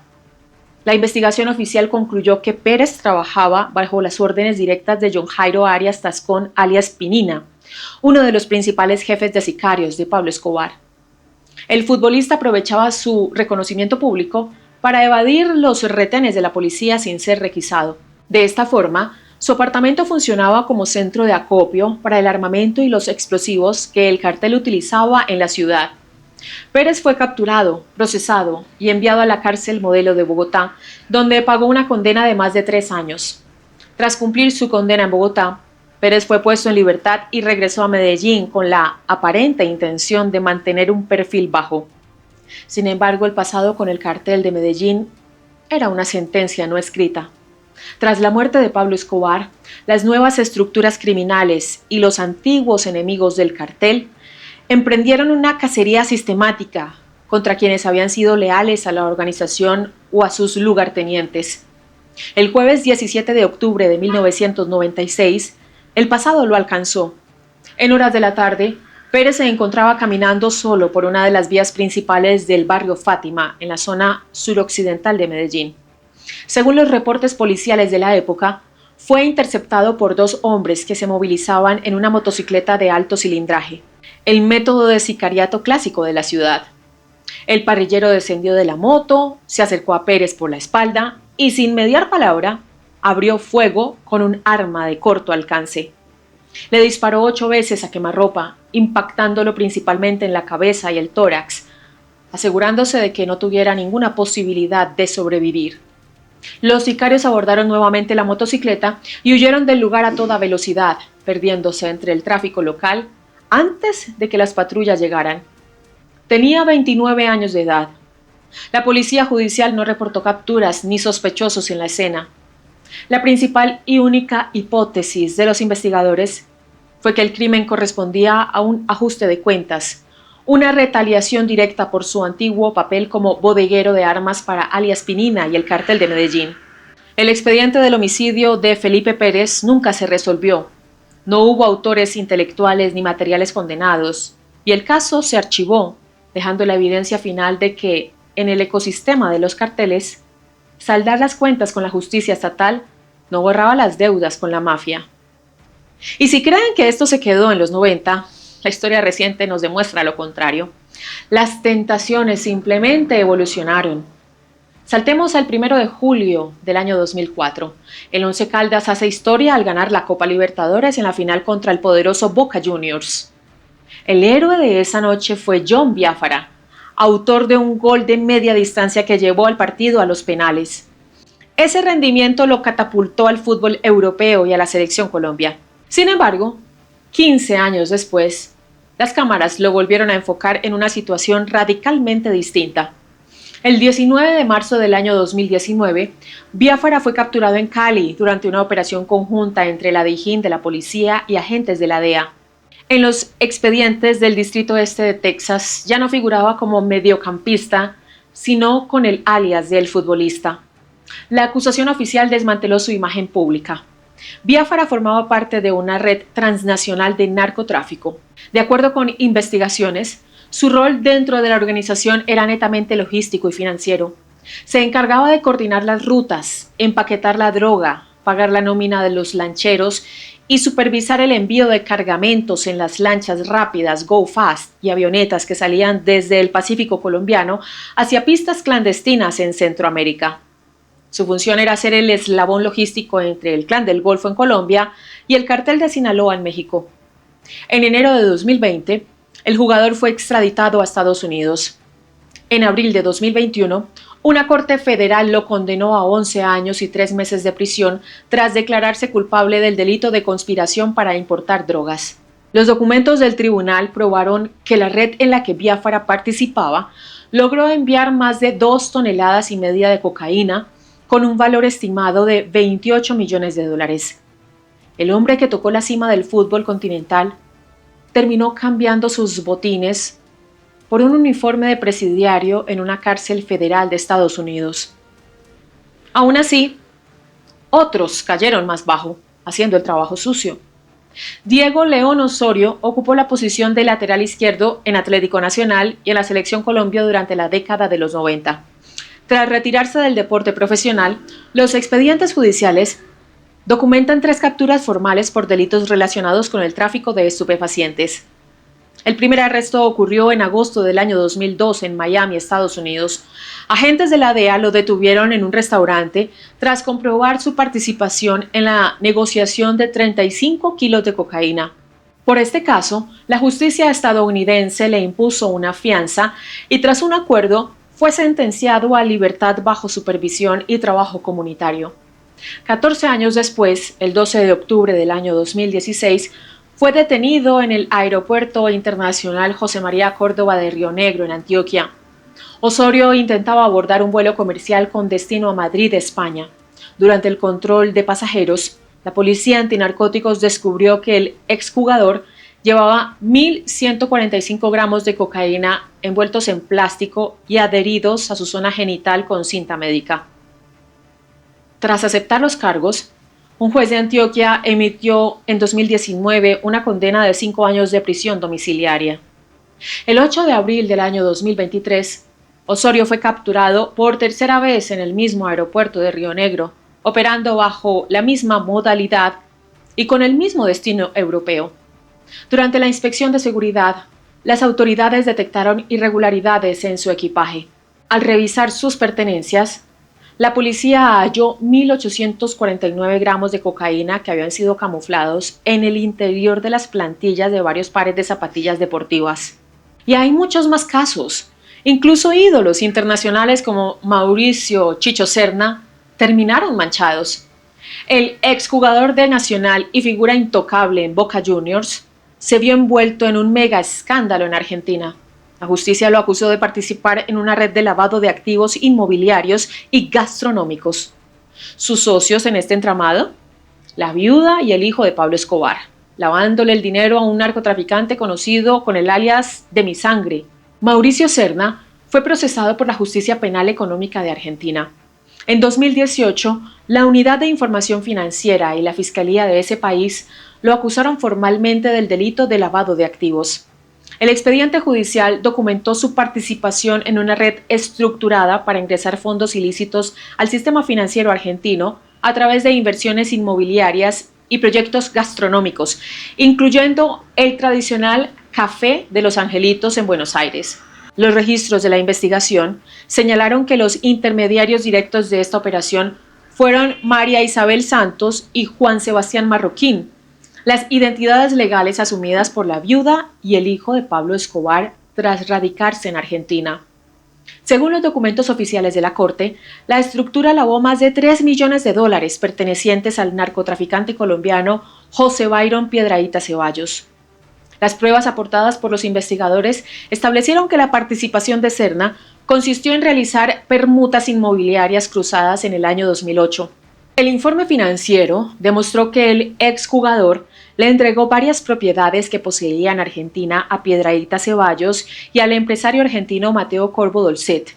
La investigación oficial concluyó que Pérez trabajaba bajo las órdenes directas de John Jairo Arias Tascón, alias Pinina, uno de los principales jefes de sicarios de Pablo Escobar. El futbolista aprovechaba su reconocimiento público para evadir los retenes de la policía sin ser requisado. De esta forma, su apartamento funcionaba como centro de acopio para el armamento y los explosivos que el cartel utilizaba en la ciudad. Pérez fue capturado, procesado y enviado a la cárcel Modelo de Bogotá, donde pagó una condena de más de 3 años. Tras cumplir su condena en Bogotá, Pérez fue puesto en libertad y regresó a Medellín con la aparente intención de mantener un perfil bajo. Sin embargo, el pasado con el cartel de Medellín era una sentencia no escrita. Tras la muerte de Pablo Escobar, las nuevas estructuras criminales y los antiguos enemigos del cartel emprendieron una cacería sistemática contra quienes habían sido leales a la organización o a sus lugartenientes. El jueves 17 de octubre de 1996, el pasado lo alcanzó. En horas de la tarde, Pérez se encontraba caminando solo por una de las vías principales del barrio Fátima, en la zona suroccidental de Medellín. Según los reportes policiales de la época, fue interceptado por 2 hombres que se movilizaban en una motocicleta de alto cilindraje, el método de sicariato clásico de la ciudad. El parrillero descendió de la moto, se acercó a Pérez por la espalda y, sin mediar palabra, abrió fuego con un arma de corto alcance. Le disparó 8 veces a quemarropa, impactándolo principalmente en la cabeza y el tórax, asegurándose de que no tuviera ninguna posibilidad de sobrevivir. Los sicarios abordaron nuevamente la motocicleta y huyeron del lugar a toda velocidad, perdiéndose entre el tráfico local antes de que las patrullas llegaran. Tenía 29 años de edad. La policía judicial no reportó capturas ni sospechosos en la escena. La principal y única hipótesis de los investigadores fue que el crimen correspondía a un ajuste de cuentas, una retaliación directa por su antiguo papel como bodeguero de armas para alias Pinina y el Cartel de Medellín. El expediente del homicidio de Felipe Pérez nunca se resolvió. No hubo autores intelectuales ni materiales condenados, y el caso se archivó, dejando la evidencia final de que, en el ecosistema de los carteles, Saldar las cuentas con la justicia estatal no borraba las deudas con la mafia. Y si creen que esto se quedó en los 90, la historia reciente nos demuestra lo contrario. Las tentaciones simplemente evolucionaron. Saltemos al 1 de julio del año 2004. El Once Caldas hace historia al ganar la Copa Libertadores en la final contra el poderoso Boca Juniors. El héroe de esa noche fue John Biafara, autor de un gol de media distancia que llevó al partido a los penales. Ese rendimiento lo catapultó al fútbol europeo y a la selección Colombia. Sin embargo, 15 años después, las cámaras lo volvieron a enfocar en una situación radicalmente distinta. El 19 de marzo del año 2019, Biafara fue capturado en Cali durante una operación conjunta entre la DIJÍN de la policía y agentes de la DEA. En los expedientes del Distrito Este de Texas ya no figuraba como mediocampista, sino con el alias del futbolista. La acusación oficial desmanteló su imagen pública. Biafara formaba parte de una red transnacional de narcotráfico. De acuerdo con investigaciones, su rol dentro de la organización era netamente logístico y financiero. Se encargaba de coordinar las rutas, empaquetar la droga, pagar la nómina de los lancheros y supervisar el envío de cargamentos en las lanchas rápidas Go Fast y avionetas que salían desde el Pacífico colombiano hacia pistas clandestinas en Centroamérica. Su función era ser el eslabón logístico entre el Clan del Golfo en Colombia y el Cartel de Sinaloa en México. En enero de 2020, el jugador fue extraditado a Estados Unidos. En abril de 2021, una corte federal lo condenó a 11 años y 3 meses de prisión tras declararse culpable del delito de conspiración para importar drogas. Los documentos del tribunal probaron que la red en la que Biafara participaba logró enviar más de 2,5 toneladas de cocaína, con un valor estimado de 28 millones de dólares. El hombre que tocó la cima del fútbol continental terminó cambiando sus botines por un uniforme de presidiario en una cárcel federal de Estados Unidos. Aún así, otros cayeron más bajo, haciendo el trabajo sucio. Diego León Osorio ocupó la posición de lateral izquierdo en Atlético Nacional y en la Selección Colombia durante la década de los 90. Tras retirarse del deporte profesional, los expedientes judiciales documentan 3 capturas formales por delitos relacionados con el tráfico de estupefacientes. El primer arresto ocurrió en agosto del año 2002 en Miami, Estados Unidos. Agentes de la DEA lo detuvieron en un restaurante tras comprobar su participación en la negociación de 35 kilos de cocaína. Por este caso, la justicia estadounidense le impuso una fianza y tras un acuerdo fue sentenciado a libertad bajo supervisión y trabajo comunitario. 14 años después, el 12 de octubre del año 2016, fue detenido en el Aeropuerto Internacional José María Córdoba de Río Negro, en Antioquia. Osorio intentaba abordar un vuelo comercial con destino a Madrid, España. Durante el control de pasajeros, la policía antinarcóticos descubrió que el exjugador llevaba 1.145 gramos de cocaína envueltos en plástico y adheridos a su zona genital con cinta médica. Tras aceptar los cargos, un juez de Antioquia emitió en 2019 una condena de 5 años de prisión domiciliaria. El 8 de abril del año 2023, Osorio fue capturado por tercera vez en el mismo aeropuerto de Río Negro, operando bajo la misma modalidad y con el mismo destino europeo. Durante la inspección de seguridad, las autoridades detectaron irregularidades en su equipaje. Al revisar sus pertenencias, la policía halló 1.849 gramos de cocaína que habían sido camuflados en el interior de las plantillas de varios pares de zapatillas deportivas. Y hay muchos más casos. Incluso ídolos internacionales como Mauricio Chicho Serna terminaron manchados. El exjugador de Nacional y figura intocable en Boca Juniors se vio envuelto en un mega escándalo en Argentina. La justicia lo acusó de participar en una red de lavado de activos inmobiliarios y gastronómicos. Sus socios en este entramado, la viuda y el hijo de Pablo Escobar, lavándole el dinero a un narcotraficante conocido con el alias de Mi Sangre. Mauricio Serna fue procesado por la Justicia Penal Económica de Argentina. En 2018, la Unidad de Información Financiera y la Fiscalía de ese país lo acusaron formalmente del delito de lavado de activos. El expediente judicial documentó su participación en una red estructurada para ingresar fondos ilícitos al sistema financiero argentino a través de inversiones inmobiliarias y proyectos gastronómicos, incluyendo el tradicional Café de los Angelitos en Buenos Aires. Los registros de la investigación señalaron que los intermediarios directos de esta operación fueron María Isabel Santos y Juan Sebastián Marroquín, las identidades legales asumidas por la viuda y el hijo de Pablo Escobar tras radicarse en Argentina. Según los documentos oficiales de la Corte, la estructura lavó más de $3 millones pertenecientes al narcotraficante colombiano José Byron Piedrahíta Ceballos. Las pruebas aportadas por los investigadores establecieron que la participación de Serna consistió en realizar permutas inmobiliarias cruzadas en el año 2008. El informe financiero demostró que el exjugador le entregó varias propiedades que poseía en Argentina a Piedrahíta Ceballos y al empresario argentino Mateo Corvo Dolcet.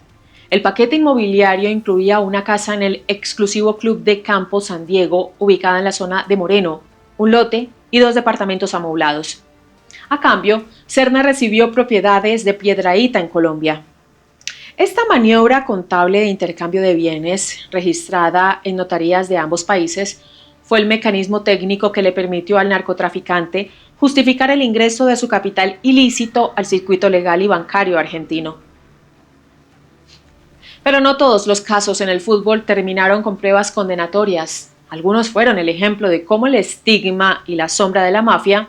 El paquete inmobiliario incluía una casa en el exclusivo Club de Campo San Diego, ubicada en la zona de Moreno, un lote y 2 departamentos amoblados. A cambio, Serna recibió propiedades de Piedrahíta en Colombia. Esta maniobra contable de intercambio de bienes, registrada en notarías de ambos países, fue el mecanismo técnico que le permitió al narcotraficante justificar el ingreso de su capital ilícito al circuito legal y bancario argentino. Pero no todos los casos en el fútbol terminaron con pruebas condenatorias. Algunos fueron el ejemplo de cómo el estigma y la sombra de la mafia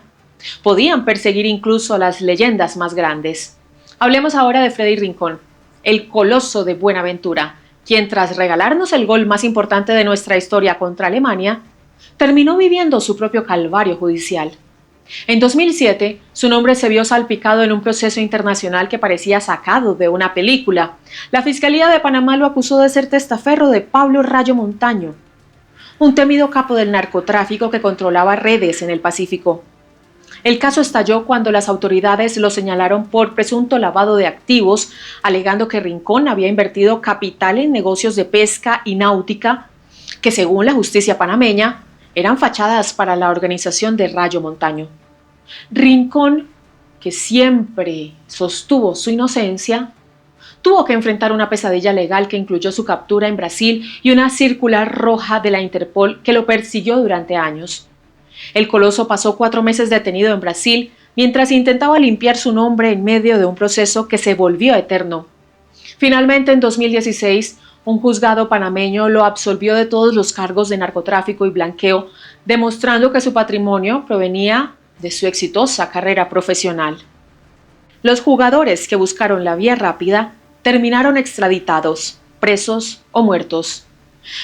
podían perseguir incluso a las leyendas más grandes. Hablemos ahora de Freddy Rincón, el coloso de Buenaventura, quien tras regalarnos el gol más importante de nuestra historia contra Alemania, terminó viviendo su propio calvario judicial. En 2007, su nombre se vio salpicado en un proceso internacional que parecía sacado de una película. La Fiscalía de Panamá lo acusó de ser testaferro de Pablo Rayo Montaño, un temido capo del narcotráfico que controlaba redes en el Pacífico. El caso estalló cuando las autoridades lo señalaron por presunto lavado de activos, alegando que Rincón había invertido capital en negocios de pesca y náutica, que según la justicia panameña, eran fachadas para la organización de Rayo Montaño. Rincón, que siempre sostuvo su inocencia, tuvo que enfrentar una pesadilla legal que incluyó su captura en Brasil y una circular roja de la Interpol que lo persiguió durante años. El coloso pasó 4 meses detenido en Brasil mientras intentaba limpiar su nombre en medio de un proceso que se volvió eterno. Finalmente, en 2016, un juzgado panameño lo absolvió de todos los cargos de narcotráfico y blanqueo, demostrando que su patrimonio provenía de su exitosa carrera profesional. Los jugadores que buscaron la vía rápida terminaron extraditados, presos o muertos.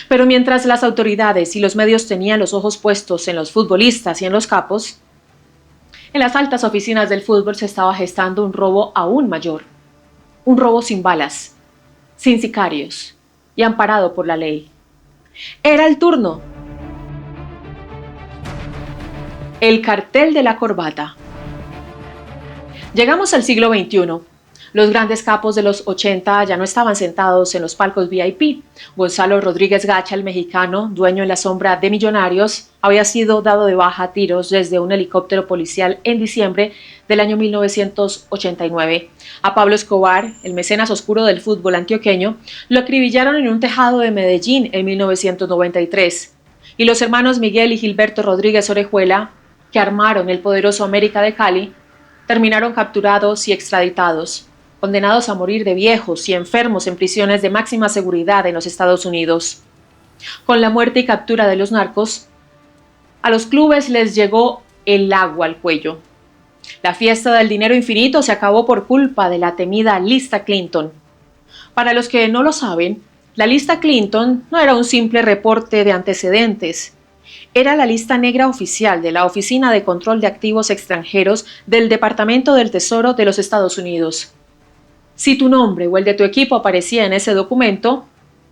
Pero mientras las autoridades y los medios tenían los ojos puestos en los futbolistas y en los capos, en las altas oficinas del fútbol se estaba gestando un robo aún mayor. Un robo sin balas, sin sicarios y amparado por la ley. Era el turno. El cartel de la corbata. Llegamos al siglo XXI. Los grandes capos de los 80 ya no estaban sentados en los palcos VIP. Gonzalo Rodríguez Gacha, el mexicano, dueño en la sombra de Millonarios, había sido dado de baja a tiros desde un helicóptero policial en diciembre del año 1989. A Pablo Escobar, el mecenas oscuro del fútbol antioqueño, lo acribillaron en un tejado de Medellín en 1993. Y los hermanos Miguel y Gilberto Rodríguez Orejuela, que armaron el poderoso América de Cali, terminaron capturados y extraditados, condenados a morir de viejos y enfermos en prisiones de máxima seguridad en los Estados Unidos. Con la muerte y captura de los narcos, a los clubes les llegó el agua al cuello. La fiesta del dinero infinito se acabó por culpa de la temida lista Clinton. Para los que no lo saben, la lista Clinton no era un simple reporte de antecedentes. Era la lista negra oficial de la Oficina de Control de Activos Extranjeros del Departamento del Tesoro de los Estados Unidos. Si tu nombre o el de tu equipo aparecía en ese documento,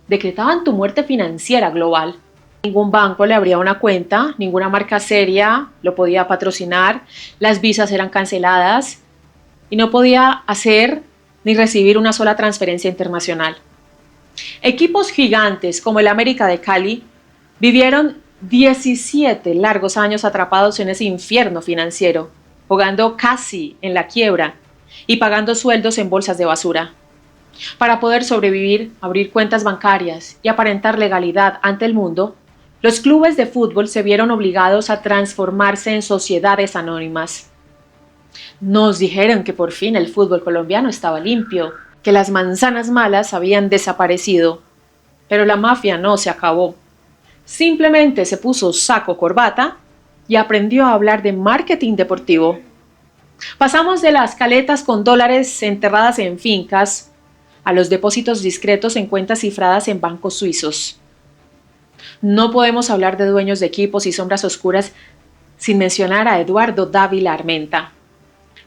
decretaban tu muerte financiera global. Ningún banco le abría una cuenta, ninguna marca seria lo podía patrocinar, las visas eran canceladas y no podía hacer ni recibir una sola transferencia internacional. Equipos gigantes como el América de Cali vivieron 17 largos años atrapados en ese infierno financiero. jugando casi en la quiebra y pagando sueldos en bolsas de basura. Para poder sobrevivir, abrir cuentas bancarias y aparentar legalidad ante el mundo, los clubes de fútbol se vieron obligados a transformarse en sociedades anónimas. Nos dijeron que por fin el fútbol colombiano estaba limpio, que las manzanas malas habían desaparecido, pero la mafia no se acabó. Simplemente se puso saco corbata y aprendió a hablar de marketing deportivo. Pasamos de las caletas con dólares enterradas en fincas a los depósitos discretos en cuentas cifradas en bancos suizos. No podemos hablar de dueños de equipos y sombras oscuras sin mencionar a Eduardo Dávila Armenta,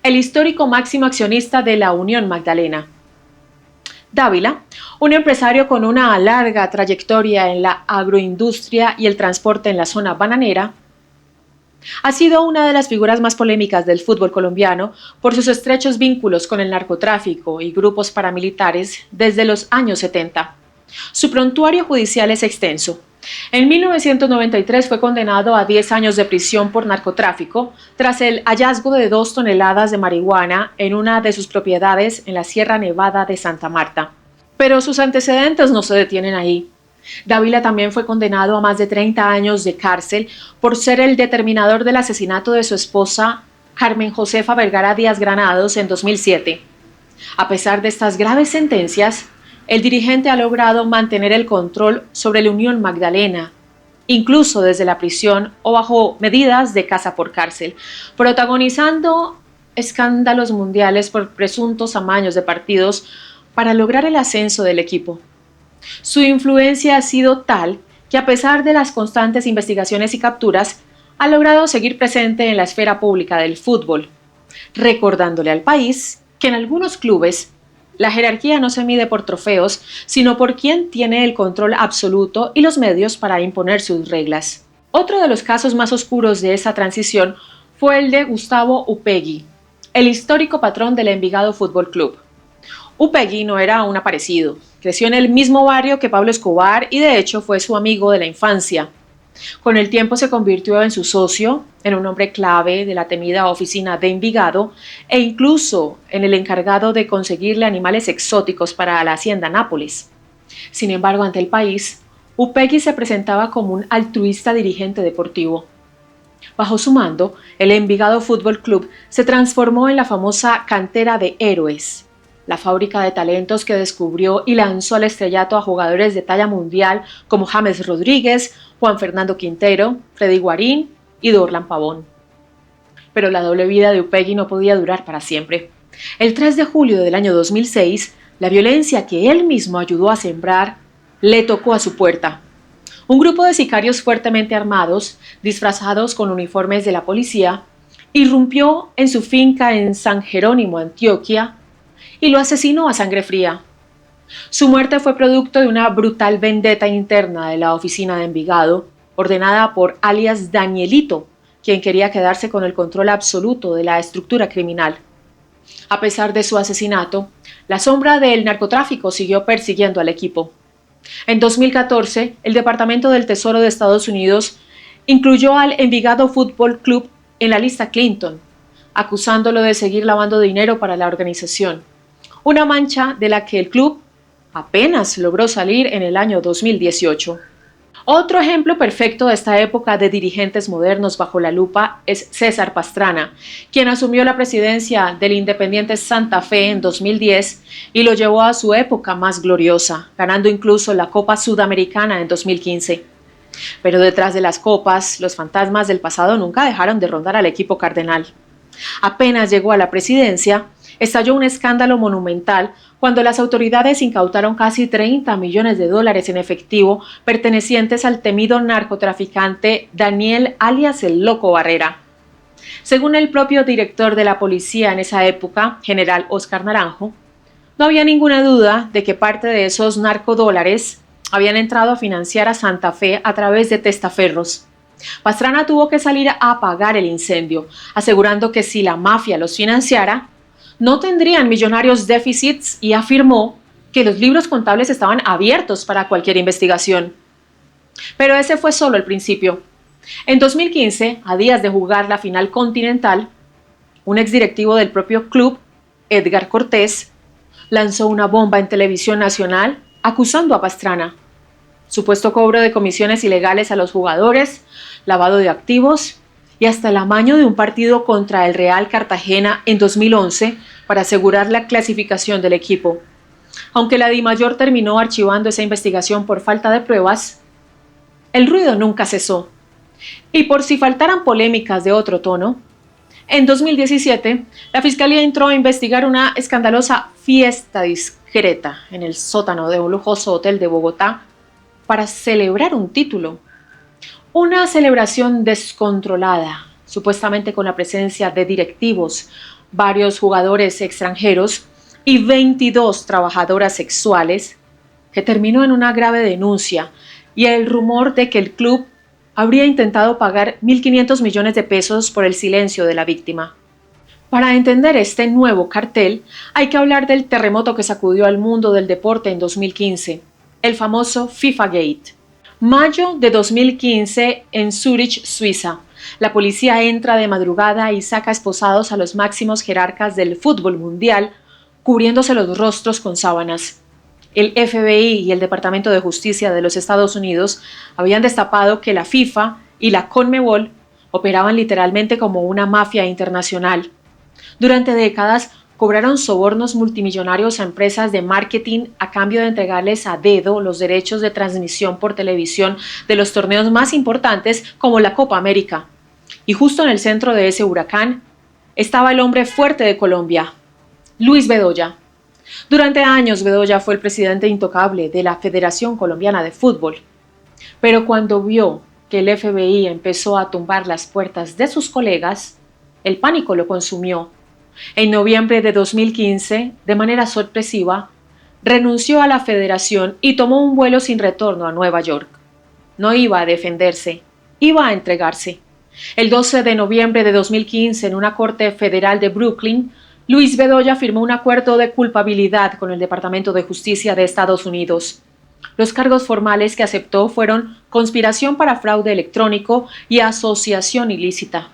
el histórico máximo accionista de la Unión Magdalena. Dávila, un empresario con una larga trayectoria en la agroindustria y el transporte en la zona bananera, ha sido una de las figuras más polémicas del fútbol colombiano por sus estrechos vínculos con el narcotráfico y grupos paramilitares desde los años 70. Su prontuario judicial es extenso. En 1993 fue condenado a 10 años de prisión por narcotráfico tras el hallazgo de 2 toneladas de marihuana en una de sus propiedades en la Sierra Nevada de Santa Marta. Pero sus antecedentes no se detienen ahí. Dávila también fue condenado a más de 30 años de cárcel por ser el determinador del asesinato de su esposa Carmen Josefa Vergara Díaz Granados en 2007. A pesar de estas graves sentencias, el dirigente ha logrado mantener el control sobre la Unión Magdalena, incluso desde la prisión o bajo medidas de casa por cárcel, protagonizando escándalos mundiales por presuntos amaños de partidos para lograr el ascenso del equipo. Su influencia ha sido tal que, a pesar de las constantes investigaciones y capturas, ha logrado seguir presente en la esfera pública del fútbol, recordándole al país que en algunos clubes la jerarquía no se mide por trofeos, sino por quien tiene el control absoluto y los medios para imponer sus reglas. Otro de los casos más oscuros de esa transición fue el de Gustavo Upegui, el histórico patrón del Envigado Fútbol Club. Upegui no era un aparecido, creció en el mismo barrio que Pablo Escobar y de hecho fue su amigo de la infancia. Con el tiempo se convirtió en su socio, en un hombre clave de la temida oficina de Envigado e incluso en el encargado de conseguirle animales exóticos para la hacienda Nápoles. Sin embargo, ante el país, Upegui se presentaba como un altruista dirigente deportivo. Bajo su mando, el Envigado Fútbol Club se transformó en la famosa cantera de héroes, la fábrica de talentos que descubrió y lanzó al estrellato a jugadores de talla mundial como James Rodríguez, Juan Fernando Quintero, Freddy Guarín y Dorlan Pavón. Pero la doble vida de Upegui no podía durar para siempre. El 3 de julio del año 2006, la violencia que él mismo ayudó a sembrar le tocó a su puerta. Un grupo de sicarios fuertemente armados, disfrazados con uniformes de la policía, irrumpió en su finca en San Jerónimo, Antioquia, y lo asesinó a sangre fría. Su muerte fue producto de una brutal vendetta interna de la oficina de Envigado, ordenada por alias Danielito, quien quería quedarse con el control absoluto de la estructura criminal. A pesar de su asesinato, la sombra del narcotráfico siguió persiguiendo al equipo. En 2014, el Departamento del Tesoro de Estados Unidos incluyó al Envigado Fútbol Club en la lista Clinton, acusándolo de seguir lavando dinero para la organización, una mancha de la que el club apenas logró salir en el año 2018. Otro ejemplo perfecto de esta época de dirigentes modernos bajo la lupa es César Pastrana, quien asumió la presidencia del Independiente Santa Fe en 2010 y lo llevó a su época más gloriosa, ganando incluso la Copa Sudamericana en 2015. Pero detrás de las copas, los fantasmas del pasado nunca dejaron de rondar al equipo cardenal. Apenas llegó a la presidencia, estalló un escándalo monumental cuando las autoridades incautaron casi 30 millones de dólares en efectivo pertenecientes al temido narcotraficante Daniel alias el Loco Barrera. Según el propio director de la policía en esa época, general Oscar Naranjo, no había ninguna duda de que parte de esos narcodólares habían entrado a financiar a Santa Fe a través de testaferros. Pastrana tuvo que salir a apagar el incendio, asegurando que si la mafia los financiara, no tendrían millonarios déficits y afirmó que los libros contables estaban abiertos para cualquier investigación. Pero ese fue solo el principio. En 2015, a días de jugar la final continental, un exdirectivo del propio club, Edgar Cortés, lanzó una bomba en televisión nacional acusando a Pastrana. Supuesto cobro de comisiones ilegales a los jugadores, lavado de activos y hasta el amaño de un partido contra el Real Cartagena en 2011 para asegurar la clasificación del equipo. Aunque la DIMAYOR terminó archivando esa investigación por falta de pruebas, el ruido nunca cesó. Y por si faltaran polémicas de otro tono, en 2017 la Fiscalía entró a investigar una escandalosa fiesta discreta en el sótano de un lujoso hotel de Bogotá para celebrar un título. Una celebración descontrolada, supuestamente con la presencia de directivos, varios jugadores extranjeros y 22 trabajadoras sexuales, que terminó en una grave denuncia y el rumor de que el club habría intentado pagar 1.500 millones de pesos por el silencio de la víctima. Para entender este nuevo cartel, hay que hablar del terremoto que sacudió al mundo del deporte en 2015, el famoso FIFA Gate. Mayo de 2015 en Zúrich, Suiza. La policía entra de madrugada y saca esposados a los máximos jerarcas del fútbol mundial, cubriéndose los rostros con sábanas. El FBI y el Departamento de Justicia de los Estados Unidos habían destapado que la FIFA y la CONMEBOL operaban literalmente como una mafia internacional. Durante décadas cobraron sobornos multimillonarios a empresas de marketing a cambio de entregarles a dedo los derechos de transmisión por televisión de los torneos más importantes como la Copa América. Y justo en el centro de ese huracán estaba el hombre fuerte de Colombia, Luis Bedoya. Durante años Bedoya fue el presidente intocable de la Federación Colombiana de Fútbol, pero cuando vio que el FBI empezó a tumbar las puertas de sus colegas, el pánico lo consumió. En noviembre de 2015, de manera sorpresiva, renunció a la federación y tomó un vuelo sin retorno a Nueva York. No iba a defenderse, iba a entregarse. El 12 de noviembre de 2015, en una corte federal de Brooklyn, Luis Bedoya firmó un acuerdo de culpabilidad con el Departamento de Justicia de Estados Unidos. Los cargos formales que aceptó fueron conspiración para fraude electrónico y asociación ilícita.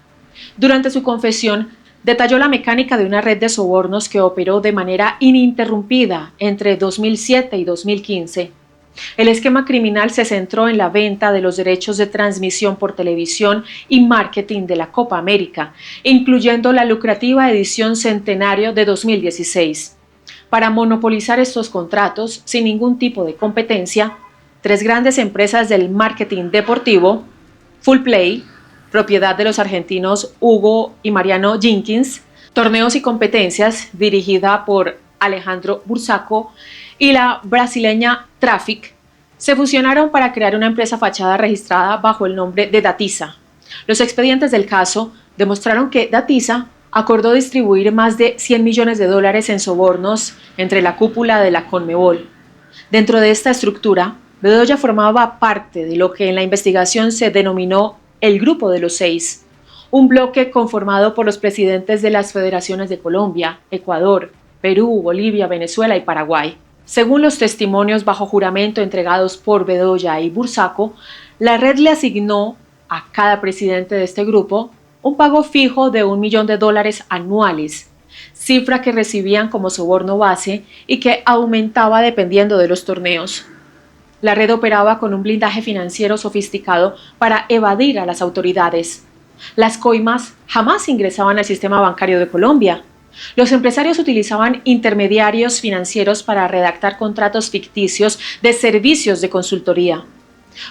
Durante su confesión, detalló la mecánica de una red de sobornos que operó de manera ininterrumpida entre 2007 y 2015. El esquema criminal se centró en la venta de los derechos de transmisión por televisión y marketing de la Copa América, incluyendo la lucrativa edición centenario de 2016. Para monopolizar estos contratos, sin ningún tipo de competencia, tres grandes empresas del marketing deportivo, Fullplay, propiedad de los argentinos Hugo y Mariano Jenkins, Torneos y Competencias, dirigida por Alejandro Bursaco, y la brasileña Traffic, se fusionaron para crear una empresa fachada registrada bajo el nombre de Datiza. Los expedientes del caso demostraron que Datiza acordó distribuir más de $100 millones en sobornos entre la cúpula de la CONMEBOL. Dentro de esta estructura, Bedoya formaba parte de lo que en la investigación se denominó el Grupo de los Seis, un bloque conformado por los presidentes de las federaciones de Colombia, Ecuador, Perú, Bolivia, Venezuela y Paraguay. Según los testimonios bajo juramento entregados por Bedoya y Bursaco, la red le asignó a cada presidente de este grupo un pago fijo de $1 millón anuales, cifra que recibían como soborno base y que aumentaba dependiendo de los torneos. La red operaba con un blindaje financiero sofisticado para evadir a las autoridades. Las coimas jamás ingresaban al sistema bancario de Colombia. Los empresarios utilizaban intermediarios financieros para redactar contratos ficticios de servicios de consultoría.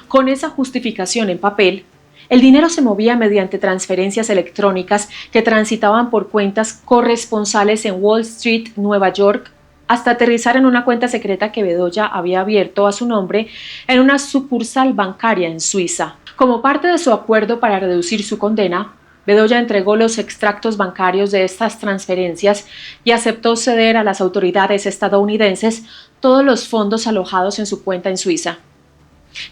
Con esa justificación en papel, el dinero se movía mediante transferencias electrónicas que transitaban por cuentas corresponsales en Wall Street, Nueva York, hasta aterrizar en una cuenta secreta que Bedoya había abierto a su nombre en una sucursal bancaria en Suiza. Como parte de su acuerdo para reducir su condena, Bedoya entregó los extractos bancarios de estas transferencias y aceptó ceder a las autoridades estadounidenses todos los fondos alojados en su cuenta en Suiza.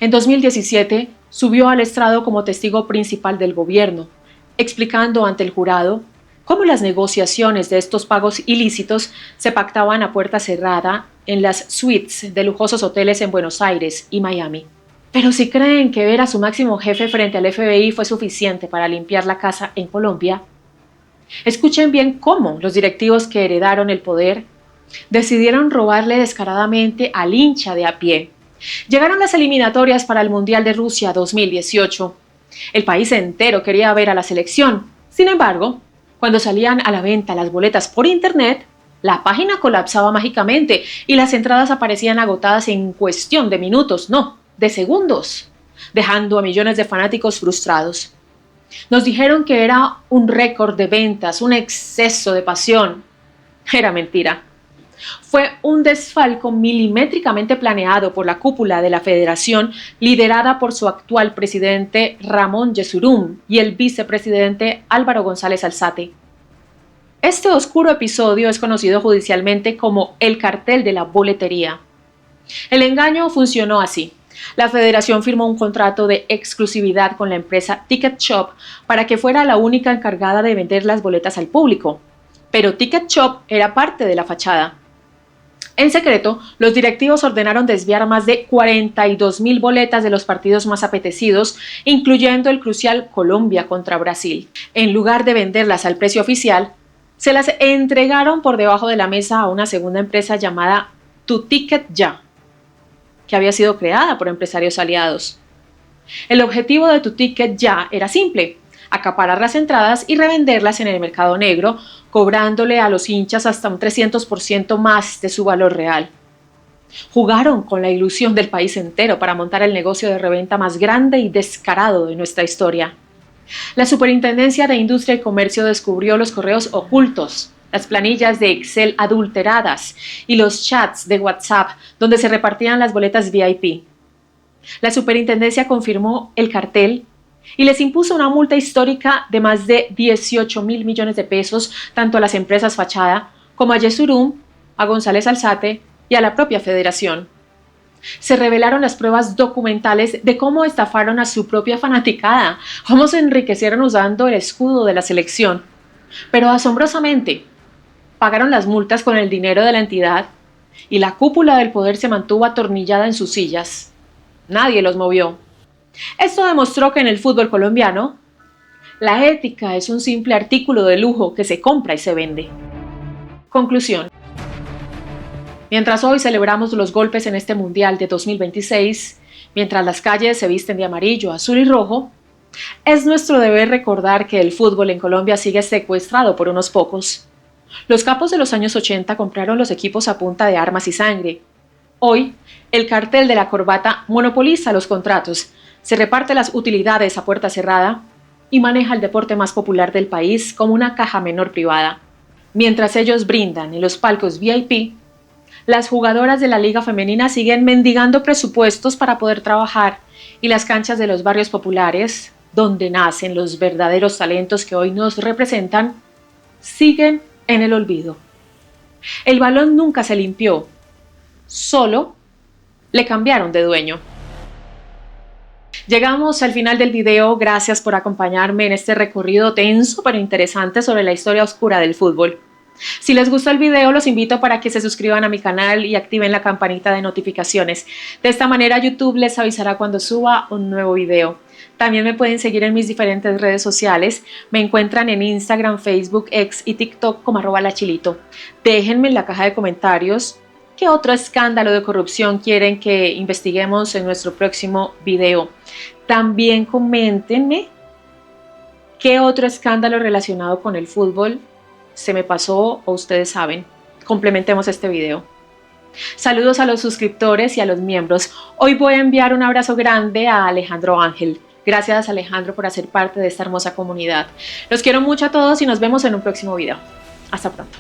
En 2017 subió al estrado como testigo principal del gobierno, explicando ante el jurado cómo las negociaciones de estos pagos ilícitos se pactaban a puerta cerrada en las suites de lujosos hoteles en Buenos Aires y Miami. Pero si creen que ver a su máximo jefe frente al FBI fue suficiente para limpiar la casa en Colombia, Escuchen bien cómo los directivos que heredaron el poder decidieron robarle descaradamente al hincha de a pie. Llegaron las eliminatorias para el Mundial de Rusia 2018. El país entero quería ver a la selección. Sin embargo, cuando salían a la venta las boletas por internet, la página colapsaba mágicamente y las entradas aparecían agotadas en cuestión de minutos, no, de segundos, dejando a millones de fanáticos frustrados. Nos dijeron que era un récord de ventas, un exceso de pasión. Era mentira. Fue un desfalco milimétricamente planeado por la cúpula de la federación, liderada por su actual presidente Ramón Yesurún y el vicepresidente Álvaro González Alzate. Este oscuro episodio es conocido judicialmente como el cartel de la boletería. El engaño funcionó así. La federación firmó un contrato de exclusividad con la empresa Ticket Shop para que fuera la única encargada de vender las boletas al público. Pero Ticket Shop era parte de la fachada. En secreto, los directivos ordenaron desviar más de 42.000 boletas de los partidos más apetecidos, incluyendo el crucial Colombia contra Brasil. En lugar de venderlas al precio oficial, se las entregaron por debajo de la mesa a una segunda empresa llamada Tu Ticket Ya, que había sido creada por empresarios aliados. El objetivo de Tu Ticket Ya era simple: acaparar las entradas y revenderlas en el mercado negro, cobrándole a los hinchas hasta un 300% más de su valor real. Jugaron con la ilusión del país entero para montar el negocio de reventa más grande y descarado de nuestra historia. La Superintendencia de Industria y Comercio descubrió los correos ocultos, las planillas de Excel adulteradas y los chats de WhatsApp donde se repartían las boletas VIP. La Superintendencia confirmó el cartel y les impuso una multa histórica de más de 18.000 millones de pesos tanto a las empresas fachada como a Yesurún, a González Alzate y a la propia federación. Se revelaron las pruebas documentales de cómo estafaron a su propia fanaticada, cómo se enriquecieron usando el escudo de la selección. Pero asombrosamente, pagaron las multas con el dinero de la entidad y la cúpula del poder se mantuvo atornillada en sus sillas. Nadie los movió. Esto demostró que en el fútbol colombiano, la ética es un simple artículo de lujo que se compra y se vende. Conclusión. Mientras hoy celebramos los golpes en este Mundial de 2026, mientras las calles se visten de amarillo, azul y rojo, es nuestro deber recordar que el fútbol en Colombia sigue secuestrado por unos pocos. Los capos de los años 80 compraron los equipos a punta de armas y sangre. Hoy, el cartel de la corbata monopoliza los contratos, se reparte las utilidades a puerta cerrada y maneja el deporte más popular del país como una caja menor privada. Mientras ellos brindan en los palcos VIP, las jugadoras de la Liga Femenina siguen mendigando presupuestos para poder trabajar y las canchas de los barrios populares, donde nacen los verdaderos talentos que hoy nos representan, siguen en el olvido. El balón nunca se limpió, solo le cambiaron de dueño. Llegamos al final del video, gracias por acompañarme en este recorrido tenso pero interesante sobre la historia oscura del fútbol. Si les gustó el video, los invito para que se suscriban a mi canal y activen la campanita de notificaciones. De esta manera YouTube les avisará cuando suba un nuevo video. También me pueden seguir en mis diferentes redes sociales. Me encuentran en Instagram, Facebook, X y TikTok como @lachilito. Déjenme en la caja de comentarios qué otro escándalo de corrupción quieren que investiguemos en nuestro próximo video. También coméntenme qué otro escándalo relacionado con el fútbol se me pasó o ustedes saben. Complementemos este video. Saludos a los suscriptores y a los miembros. Hoy voy a enviar un abrazo grande a Alejandro Ángel. Gracias, Alejandro, por hacer parte de esta hermosa comunidad. Los quiero mucho a todos y nos vemos en un próximo video. Hasta pronto.